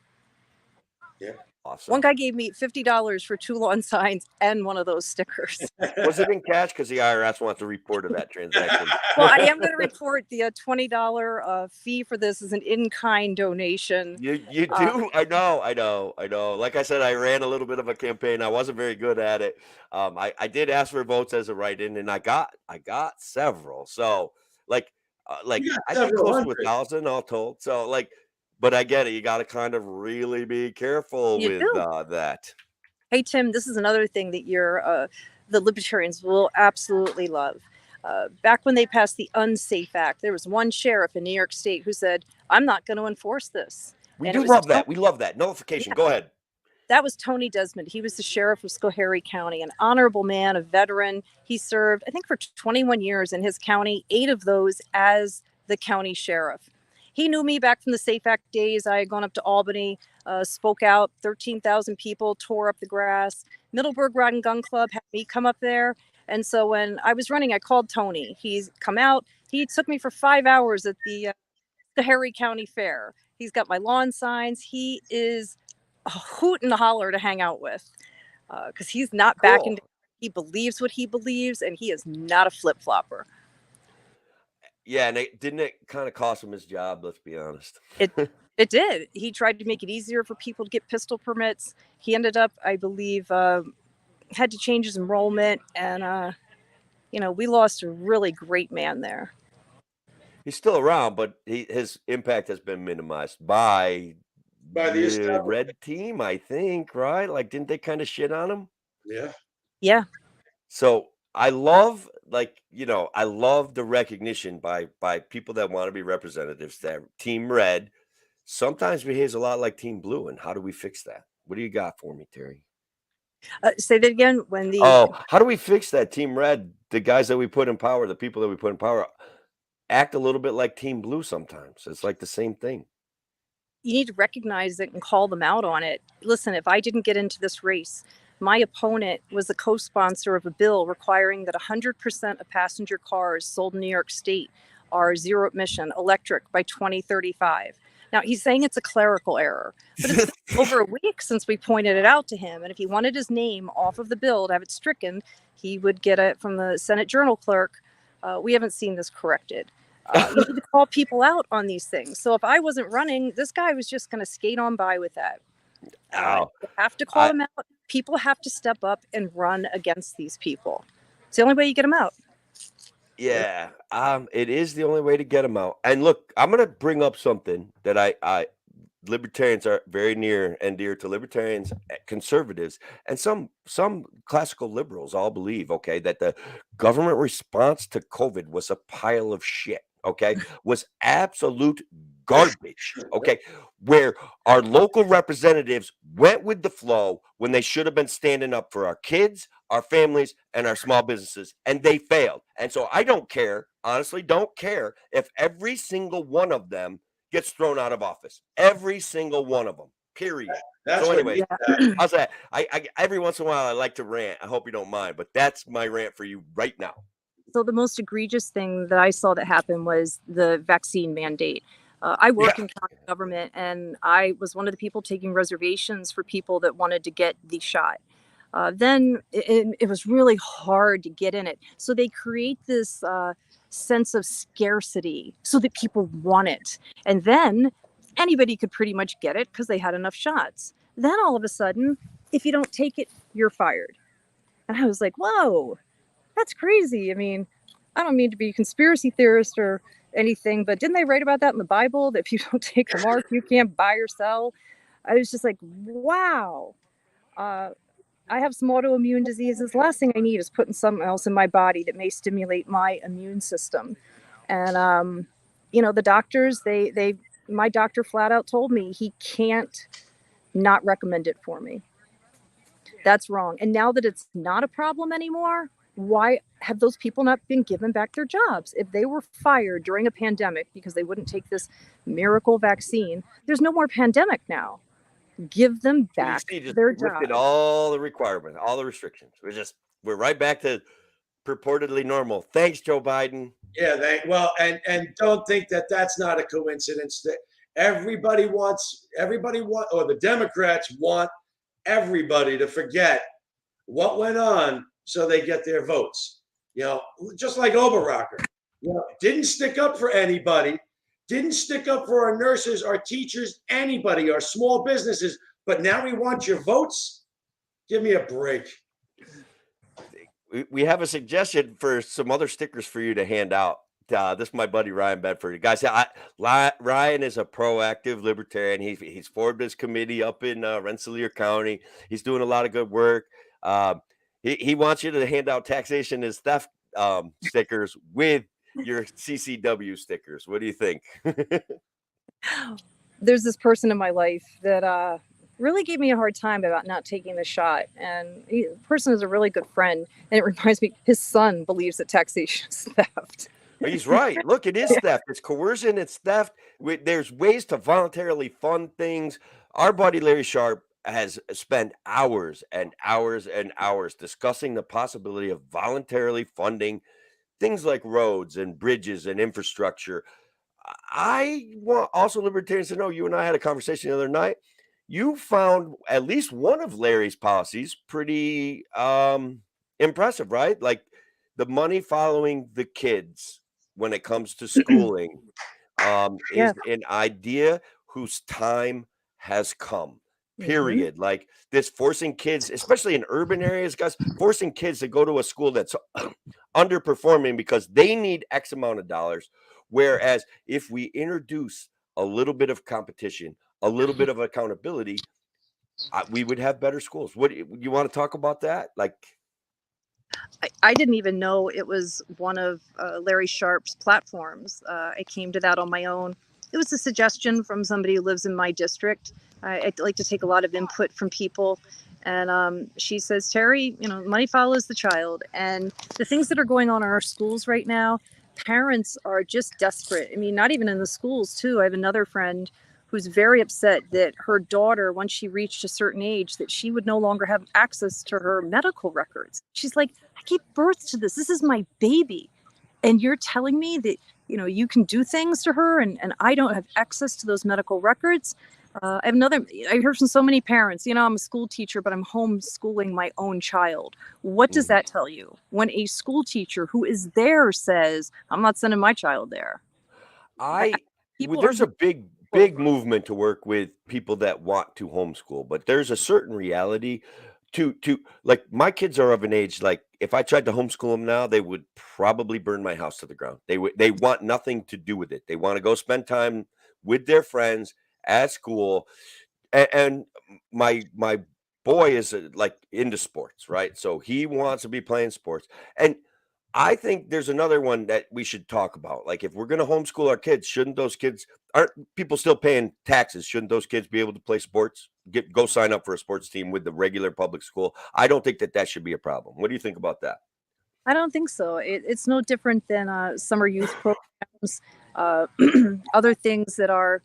Yeah. Awesome. One guy gave me $50 for 2 lawn signs and one of those stickers. Was it in cash? Because the IRS wants to report of that transaction. Well, I am going to report the $20 fee for this as an in-kind donation. You do? I know. Like I said, I ran a little bit of a campaign. I wasn't very good at it. I did ask for votes as a write-in, and I got several. So like I think close to 1,000 all told. So but I get it. You got to kind of really be careful with that. Hey, Tim, this is another thing that the libertarians will absolutely love. Back when they passed the Unsafe Act, there was one sheriff in New York State who said, I'm not going to enforce this. We love that. We love that. Nullification. Yeah. Go ahead. That was Tony Desmond. He was the sheriff of Schoharie County, an honorable man, a veteran. He served, I think, for 21 years in his county, 8 of those as the county sheriff. He knew me back from the Safe Act days. I had gone up to Albany, spoke out, 13,000 people, tore up the grass. Middleburg Rod and Gun Club had me come up there. And so when I was running, I called Tony. He's come out. He took me for 5 hours at the Schoharie County Fair. He's got my lawn signs. He is a hoot and a holler to hang out with because he's not backing down. He believes what he believes, and he is not a flip-flopper. Yeah, and didn't it kind of cost him his job? Let's be honest. It did. He tried to make it easier for people to get pistol permits. He ended up, I believe, had to change his enrollment, and we lost a really great man there. He's still around, but his impact has been minimized by the red team, I think, right? Like, didn't they kind of shit on him? Yeah. So I love, I love the recognition by people that want to be representatives that Team Red sometimes behaves a lot like Team Blue. And how do we fix that? What do you got for me, Terry? Say that again. How do we fix that? Team Red, the guys that we put in power, the people that we put in power, act a little bit like Team Blue sometimes. It's like the same thing. You need to recognize it and call them out on it. Listen, if I didn't get into this race, my opponent was a co-sponsor of a bill requiring that 100% of passenger cars sold in New York State are zero emission electric by 2035. Now, he's saying it's a clerical error, but it's been over a week since we pointed it out to him. And if he wanted his name off of the bill to have it stricken, he would get it from the Senate Journal clerk. We haven't seen this corrected. You need to call people out on these things. So if I wasn't running, this guy was just going to skate on by with that. You have to call them out. People have to step up and run against these people. It's the only way you get them out. Yeah, it is the only way to get them out. And look, I'm going to bring up something that libertarians are very near and dear to libertarians, conservatives, and some classical liberals all believe, okay, that the government response to COVID was a pile of shit, okay, was absolute garbage, okay, where our local representatives went with the flow when they should have been standing up for our kids, our families, and our small businesses, and they failed. And so I don't care, honestly, don't care if every single one of them gets thrown out of office. Every single one of them, period. So anyway, how's that? I every once in a while I like to rant. I hope you don't mind, but that's my rant for you right now. So the most egregious thing that I saw that happen was the vaccine mandate. I work in county government, and I was one of the people taking reservations for people that wanted to get the shot. Then it was really hard to get in it. So they create this sense of scarcity so that people want it. And then anybody could pretty much get it because they had enough shots. Then all of a sudden, if you don't take it, you're fired. And I was like, whoa, that's crazy. I mean, I don't mean to be a conspiracy theorist or anything, but didn't they write about that in the Bible, that if you don't take the mark, you can't buy or sell? I was just like, wow. I have some autoimmune diseases. The last thing I need is putting something else in my body that may stimulate my immune system. And, the doctors, my doctor flat out told me he can't not recommend it for me. That's wrong. And now that it's not a problem anymore, why have those people not been given back their jobs? If they were fired during a pandemic because they wouldn't take this miracle vaccine, there's no more pandemic now. Give them back their jobs. Lifted all the requirements, all the restrictions. We're right back to purportedly normal. Thanks, Joe Biden. Yeah, and don't think that that's not a coincidence. That everybody wants, or the Democrats want everybody to forget what went on so they get their votes. You know, just like Oberrocker, didn't stick up for anybody, didn't stick up for our nurses, our teachers, anybody, our small businesses, but now we want your votes? Give me a break. We have a suggestion for some other stickers for you to hand out. This is my buddy Ryan Bedford. Guys, Ryan is a proactive libertarian. He's formed his committee up in Rensselaer County. He's doing a lot of good work. He wants you to hand out taxation is theft stickers with your CCW stickers. What do you think? There's this person in my life that really gave me a hard time about not taking the shot. And the person is a really good friend. And it reminds me, his son believes that taxation is theft. He's right. Look, it is theft. It's coercion. It's theft. There's ways to voluntarily fund things. Our buddy Larry Sharp has spent hours and hours and hours discussing the possibility of voluntarily funding things like roads and bridges and infrastructure. I want also libertarians to know, you and I had a conversation the other night. You found at least one of Larry's policies pretty impressive, right? Like the money following the kids when it comes to schooling is an idea whose time has come. Period. Like this forcing kids, especially in urban areas, guys, forcing kids to go to a school that's underperforming because they need X amount of dollars. Whereas if we introduce a little bit of competition, a little bit of accountability, we would have better schools. What you want to talk about that? Like, I didn't even know it was one of Larry Sharp's platforms. I came to that on my own. It was a suggestion from somebody who lives in my district. I like to take a lot of input from people. And she says, Terry, money follows the child. And the things that are going on in our schools right now, parents are just desperate. I mean, not even in the schools, too. I have another friend who's very upset that her daughter, once she reached a certain age, that she would no longer have access to her medical records. She's like, I gave birth to this. This is my baby. And you're telling me that, you can do things to her and I don't have access to those medical records. I heard from so many parents, I'm a school teacher, but I'm homeschooling my own child. What does that tell you when a school teacher who is there says, I'm not sending my child there? There's a big movement to work with people that want to homeschool, but there's a certain reality to like my kids are of an age, like if I tried to homeschool them now, they would probably burn my house to the ground. They want nothing to do with it. They want to go spend time with their friends at school. And my boy is like into sports, right? So he wants to be playing sports. And I think there's another one that we should talk about. Like, if we're going to homeschool our kids, aren't people still paying taxes? Shouldn't those kids be able to play sports? Go sign up for a sports team with the regular public school? I don't think that should be a problem. What do you think about that? I don't think so. It's no different than summer youth programs, other things that our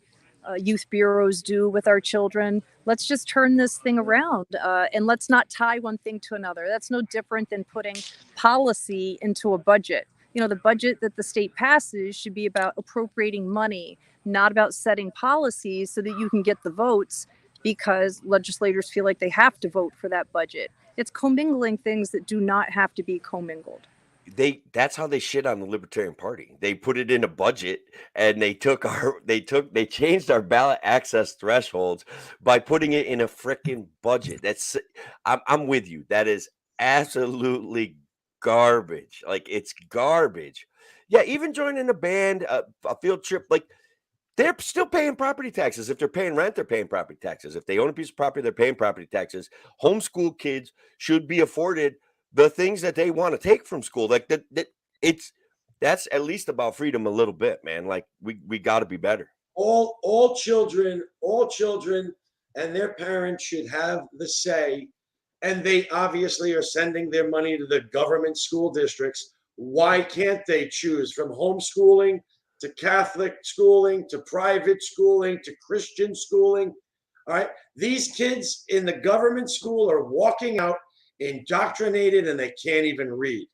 youth bureaus do with our children. Let's just turn this thing around and let's not tie one thing to another. That's no different than putting policy into a budget. The budget that the state passes should be about appropriating money, not about setting policies so that you can get the votes because legislators feel like they have to vote for that budget. It's commingling things that do not have to be commingled. That's how they shit on the Libertarian Party. They put it in a budget and they changed our ballot access thresholds by putting it in a freaking budget. I'm with you. That is absolutely garbage. Like, it's garbage. Yeah, even joining a band, a field trip, like, they're still paying property taxes. If they're paying rent, they're paying property taxes. If they own a piece of property, they're paying property taxes. Homeschool kids should be afforded the things that they want to take from school. Like that's at least about freedom a little bit, man. Like we got to be better. All children and their parents should have the say, and they obviously are sending their money to the government school districts. Why can't they choose from homeschooling to Catholic schooling, to private schooling, to Christian schooling? All right. These kids in the government school are walking out indoctrinated and they can't even read.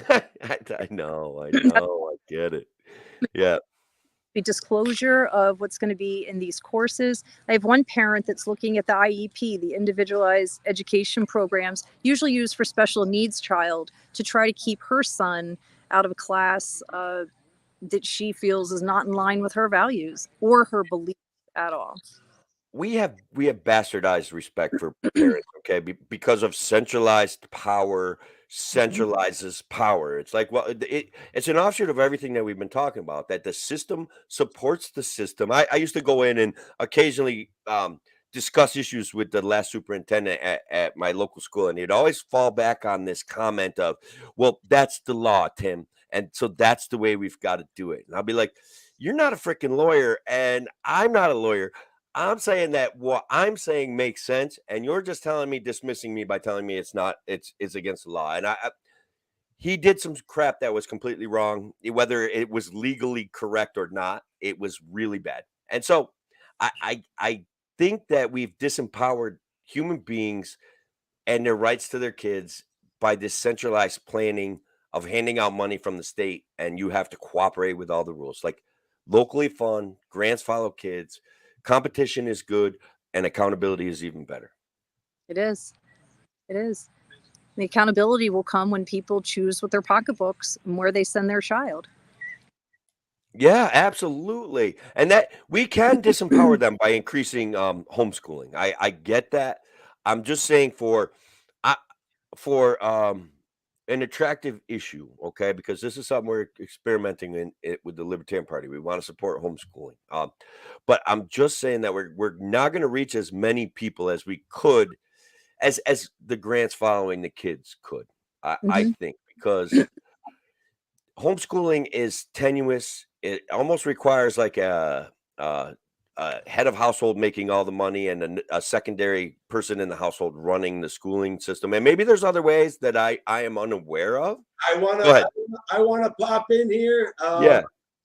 I know, I get it. Yeah. The disclosure of what's going to be in these courses. I have one parent that's looking at the IEP, the individualized education programs, usually used for special needs child, to try to keep her son out of a class that she feels is not in line with her values or her beliefs at all. We have bastardized respect for parents, okay, because of centralized power centralizes power. It's like, well, it's an offshoot of everything that we've been talking about. That the system supports the system. I used to go in and occasionally discuss issues with the last superintendent at my local school, and he'd always fall back on this comment of, "Well, that's the law, Tim, and so that's the way we've got to do it." And I'll be like, "You're not a freaking lawyer, and I'm not a lawyer. I'm saying that what I'm saying makes sense, and you're just telling me, dismissing me by telling me it's not, it's against the law." And he did some crap that was completely wrong, whether it was legally correct or not. It was really bad. And so I think that we've disempowered human beings and their rights to their kids by this centralized planning of handing out money from the state, and you have to cooperate with all the rules. Like locally fun, grants follow kids, competition is good, and accountability is even better. It is. It is. The accountability will come when people choose with their pocketbooks and where they send their child. Yeah, absolutely. And that we can disempower them by increasing homeschooling. I get that. I'm just saying I for an attractive issue, okay? Because this is something we're experimenting in it with the Libertarian Party. We want to support homeschooling. But I'm just saying that we're not going to reach as many people as we could as the grants following the kids could. I think because homeschooling is tenuous. It almost requires like a head of household making all the money and a secondary person in the household running the schooling system. And maybe there's other ways that I am unaware of. Go ahead. I want to pop in here. Yeah.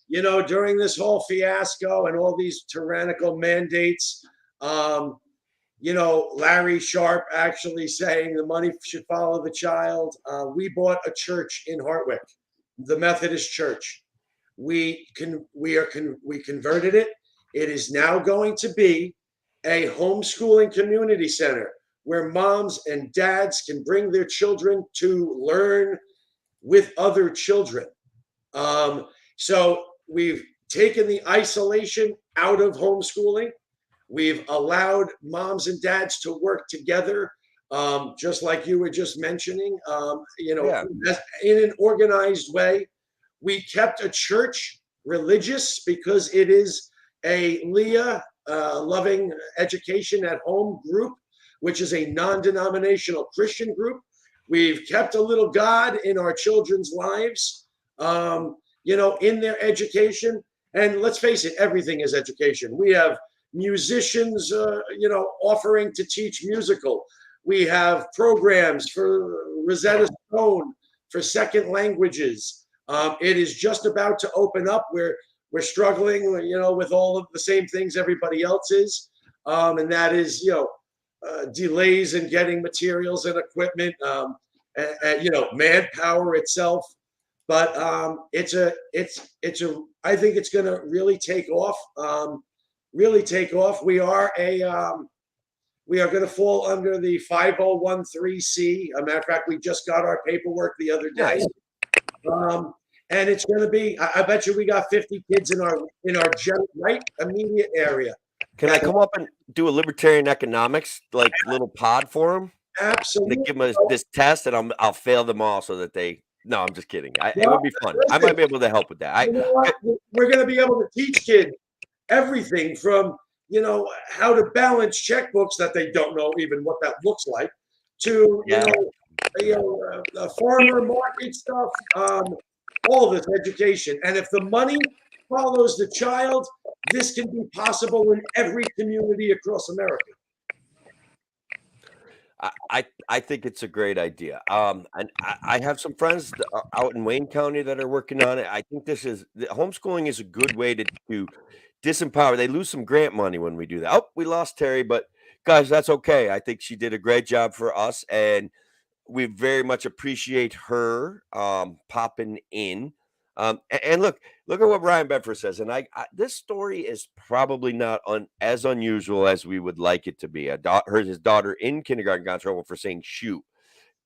You know, during this whole fiasco and all these tyrannical mandates, you know, Larry Sharp actually saying the money should follow the child. We bought a church in Hartwick, the Methodist Church. We converted it. It is now going to be a homeschooling community center where moms and dads can bring their children to learn with other children. So we've taken the isolation out of homeschooling. We've allowed moms and dads to work together, just like you were just mentioning, you know, in an organized way. We kept a church religious because it is a Leah Loving Education at Home group, which is a non-denominational Christian group. We've kept a little God in our children's lives, you know, in their education. And let's face it, everything is education. We have musicians, you know, offering to teach musical. We have programs for Rosetta Stone for second languages. It is just about to open up. We're struggling, you know, with all of the same things everybody else is, and that is, you know, delays in getting materials and equipment, and you know, manpower itself. But it's a. I think it's going to really take off. Really take off. We are going to fall under the 5013C. A matter of fact, we just got our paperwork the other day. And it's going to be. I bet you we got 50 kids in our right immediate area. Can I come up and do a libertarian economics like little pod for them? Absolutely. To give them this test, and I'll fail them all so that they. No, I'm just kidding. It would be fun. I might be able to help with that. You know what? We're going to be able to teach kids everything from, you know, how to balance checkbooks that they don't know even what that looks like, to you know, farmer market stuff. All this education, and if the money follows the child, this can be possible in every community across America. I think it's a great idea. And I have some friends out in Wayne County that are working on it. I think homeschooling is a good way to disempower. They lose some grant money when we do that. Oh, we lost Terry, but guys, that's okay. I think she did a great job for us, and we very much appreciate her popping in. And look at what Ryan Bedford says. And this story is probably not as unusual as we would like it to be. His daughter in kindergarten got in trouble for saying shoot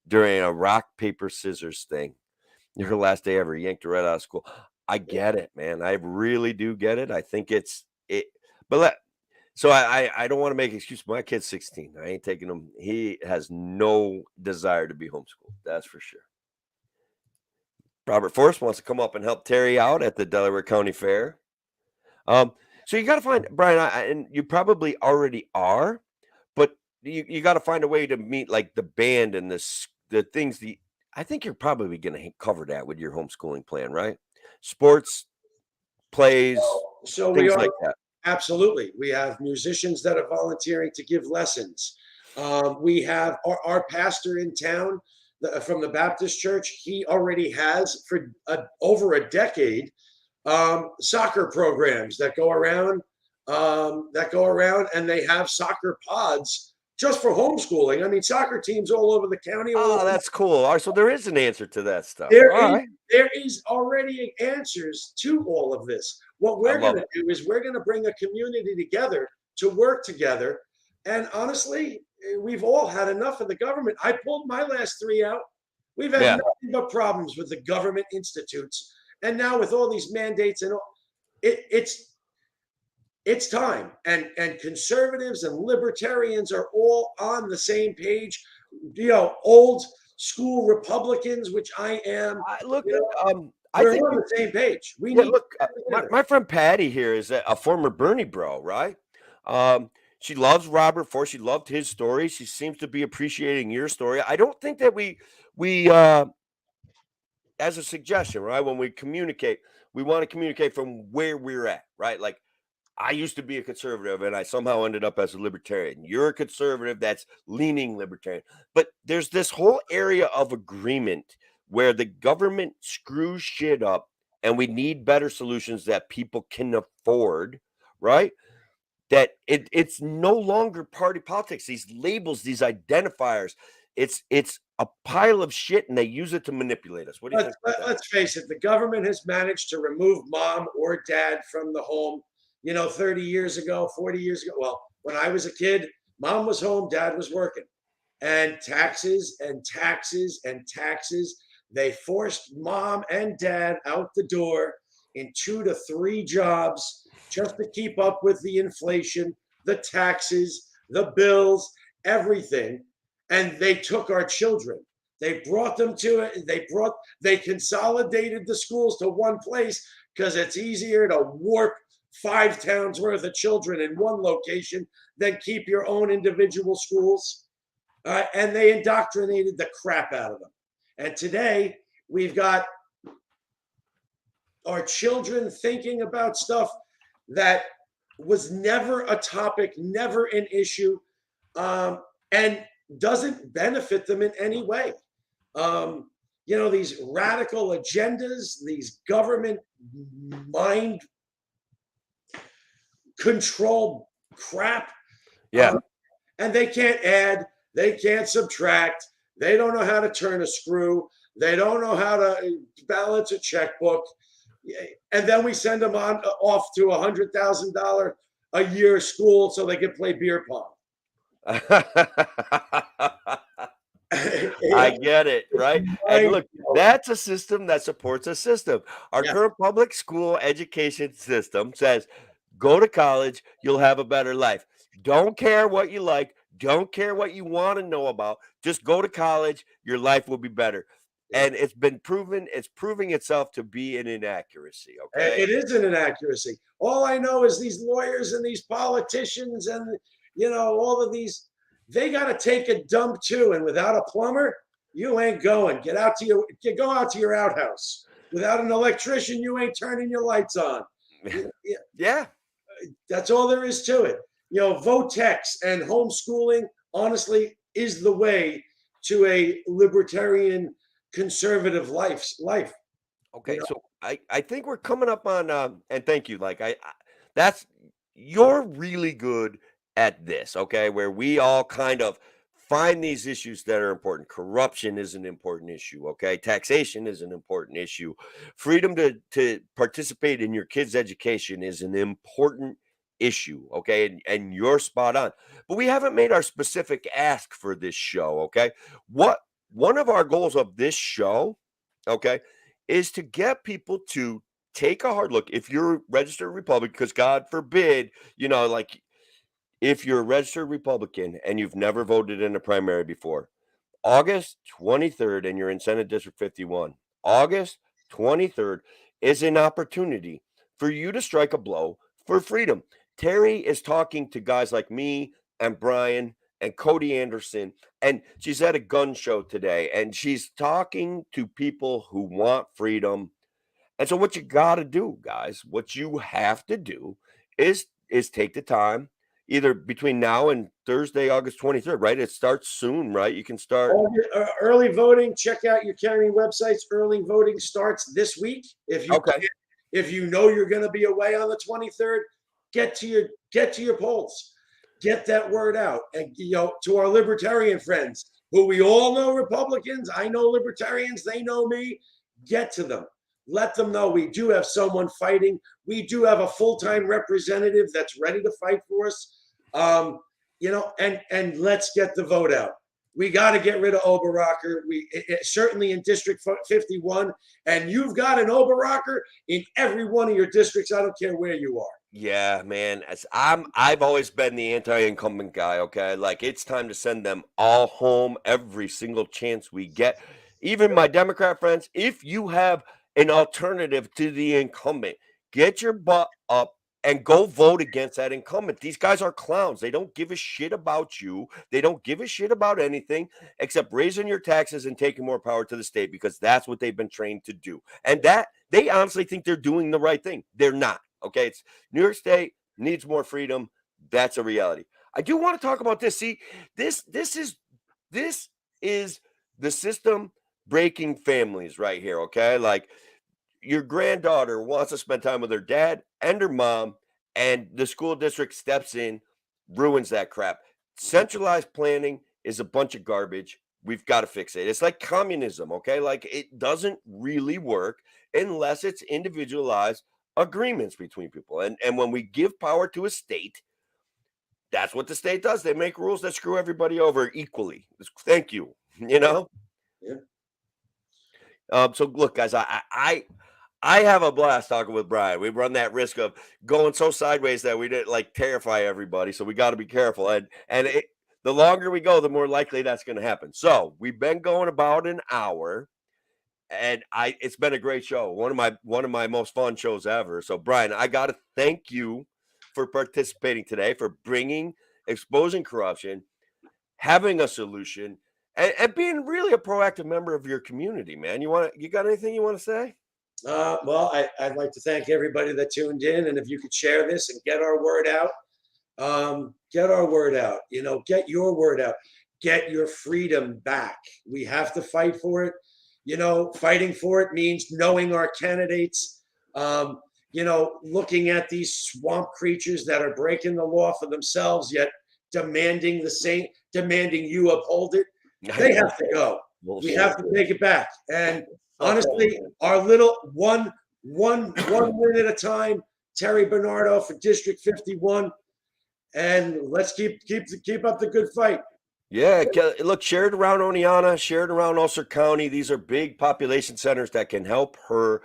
during a rock, paper, scissors thing. Her last day ever, yanked her right out of school. I get it, man. I really do get it. I think it's it. But so I don't want to make excuse. My kid's 16. I ain't taking him. He has no desire to be homeschooled. That's for sure. Robert Forrest wants to come up and help Terry out at the Delaware County Fair. So you got to find Brian, and you probably already are, but you got to find a way to meet like the band and the things. I think you're probably going to cover that with your homeschooling plan, right? Sports, plays, so things we are like that. absolutely. We have musicians that are volunteering to give lessons. We have our pastor in town from the Baptist church. He already has for over a decade soccer programs that go around and they have soccer pods just for homeschooling. I mean, soccer teams all over the county. Oh, that's cool. All right, so there is an answer to that stuff. There is already answers to all of this. What we're going to do is we're going to bring a community together to work together. And honestly, we've all had enough of the government. I pulled my last 3 out. We've had nothing but problems with the government institutes. And now with all these mandates and all, it's time. And conservatives and libertarians are all on the same page. Old school Republicans, which I am. Look, we're on the same page. We need. Look, my friend Patty here is a former Bernie bro, right? She loves Robert Forrest. She loved his story. She seems to be appreciating your story. I don't think that we as a suggestion, right? When we communicate, we want to communicate from where we're at, right? Like I used to be a conservative and I somehow ended up as a libertarian. You're a conservative that's leaning libertarian. But there's this whole area of agreement where the government screws shit up and we need better solutions that people can afford, right? That it's no longer party politics. These labels, these identifiers, it's a pile of shit and they use it to manipulate us. What do you think? Let's face it, the government has managed to remove mom or dad from the home, 30 years ago, 40 years ago. Well, when I was a kid, mom was home, dad was working. And taxes and taxes and taxes. They forced mom and dad out the door in 2 to 3 jobs just to keep up with the inflation, the taxes, the bills, everything. And they took our children. They brought them to it. They consolidated the schools to one place because it's easier to warp 5 towns worth of children in one location than keep your own individual schools. And they indoctrinated the crap out of them. And today we've got our children thinking about stuff that was never a topic, never an issue, and doesn't benefit them in any way. These radical agendas, these government mind control crap. Yeah. And they can't add, they can't subtract, they don't know how to turn a screw, they don't know how to balance a checkbook. And then we send them off to $100,000 a year school so they can play beer pong. I get it, right? And look, that's a system that supports a system. Our current public school education system says, go to college, you'll have a better life. Don't care what you like, don't care what you want to know about, just go to college, your life will be better. And it's proving itself to be an inaccuracy. Okay, it is an inaccuracy. All I know is these lawyers and these politicians and all of these, they got to take a dump too. And without a plumber, you ain't going. Go out to your outhouse. Without an electrician, you ain't turning your lights on. Yeah, that's all there is to it. Votex and homeschooling, honestly, is the way to a libertarian conservative life. Okay, so I think we're coming up on and thank you. Like you're really good at this, okay, where we all kind of find these issues that are important. Corruption is an important issue, okay? Taxation is an important issue. Freedom to participate in your kids' education is an important issue, okay? And you're spot on. But we haven't made our specific ask for this show, okay? One of our goals of this show, okay, is to get people to take a hard look. If you're a registered Republican, because God forbid, like if you're a registered Republican and you've never voted in a primary before, August 23rd, and you're in Senate District 51, August 23rd is an opportunity for you to strike a blow for freedom. Terry is talking to guys like me and Brian and Cody Anderson, and she's at a gun show today, and she's talking to people who want freedom. And so what you got to do, guys, what you have to do is take the time either between now and Thursday, August 23rd, right? It starts soon, right? You can start early voting. Check out your county websites. Early voting starts this week. If you know you're going to be away on the 23rd, get to your polls. Get that word out. And to our libertarian friends, who we all know Republicans, I know libertarians, they know me. Get to them. Let them know we do have someone fighting. We do have a full-time representative that's ready to fight for us. And let's get the vote out. We got to get rid of Oberrocker. Certainly in District 51, and you've got an Oberrocker in every one of your districts. I don't care where you are. Yeah, man. I've always been the anti-incumbent guy, okay? Like, it's time to send them all home every single chance we get. Even my Democrat friends, if you have an alternative to the incumbent, get your butt up and go vote against that incumbent. These guys are clowns. They don't give a shit about you. They don't give a shit about anything except raising your taxes and taking more power to the state, because that's what they've been trained to do. And that they honestly think they're doing the right thing. They're not. Okay, it's New York State needs more freedom. That's a reality. I do want to talk about this. See, this is the system breaking families right here. Okay, like your granddaughter wants to spend time with her dad and her mom, and the school district steps in, ruins that crap. Centralized planning is a bunch of garbage. We've got to fix it. It's like communism. Okay, like it doesn't really work unless it's individualized agreements between people. And when we give power to a state, that's what the state does. They make rules that screw everybody over equally. Thank you. Yeah. So look, guys, I have a blast talking with Brian. We run that risk of going so sideways that we didn't terrify everybody. So we got to be careful. And the longer we go, the more likely that's going to happen. So we've been going about an hour. And it's been a great show. One of my most fun shows ever. So Brian, I got to thank you for participating today, for exposing corruption, having a solution, and being really a proactive member of your community, man. You got anything you want to say? Well, I'd like to thank everybody that tuned in, and if you could share this and get our word out, get our word out. Get your word out. Get your freedom back. We have to fight for it. Fighting for it means knowing our candidates, looking at these swamp creatures that are breaking the law for themselves, yet demanding you uphold it. They have to go. We have to take it back. And honestly, our little one win at a time, Terry Bernardo for District 51. And let's keep up the good fight. Yeah, look, share it around Oneonta, share it around Ulster County. These are big population centers that can help her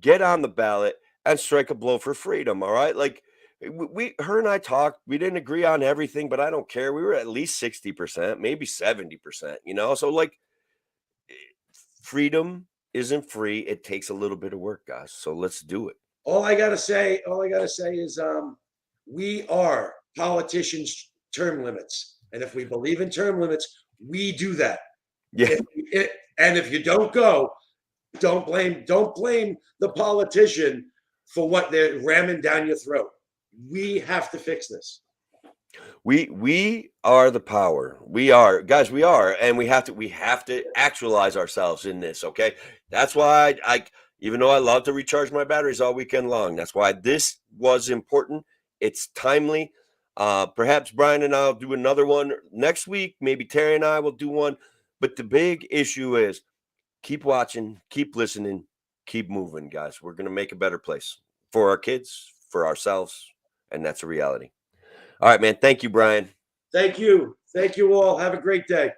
get on the ballot and strike a blow for freedom. All right, like her and I talked. We didn't agree on everything, but I don't care. We were at least 60%, maybe 70%. So freedom isn't free. It takes a little bit of work, guys. So let's do it. All I gotta say is, we are politicians' term limits. And if we believe in term limits, we do that. Yeah. And if you don't go, don't blame the politician for what they're ramming down your throat. We have to fix this. We are the power. We are, guys. We are, and we have to actualize ourselves in this. Okay, that's why I even though I love to recharge my batteries all weekend long, that's why this was important. It's timely. Perhaps Brian and I'll do another one next week. Maybe Terry and I will do one. But the big issue is keep watching, keep listening, keep moving, guys. We're going to make a better place for our kids, for ourselves, and that's a reality. All right, man. Thank you, Brian. Thank you. Thank you all. Have a great day.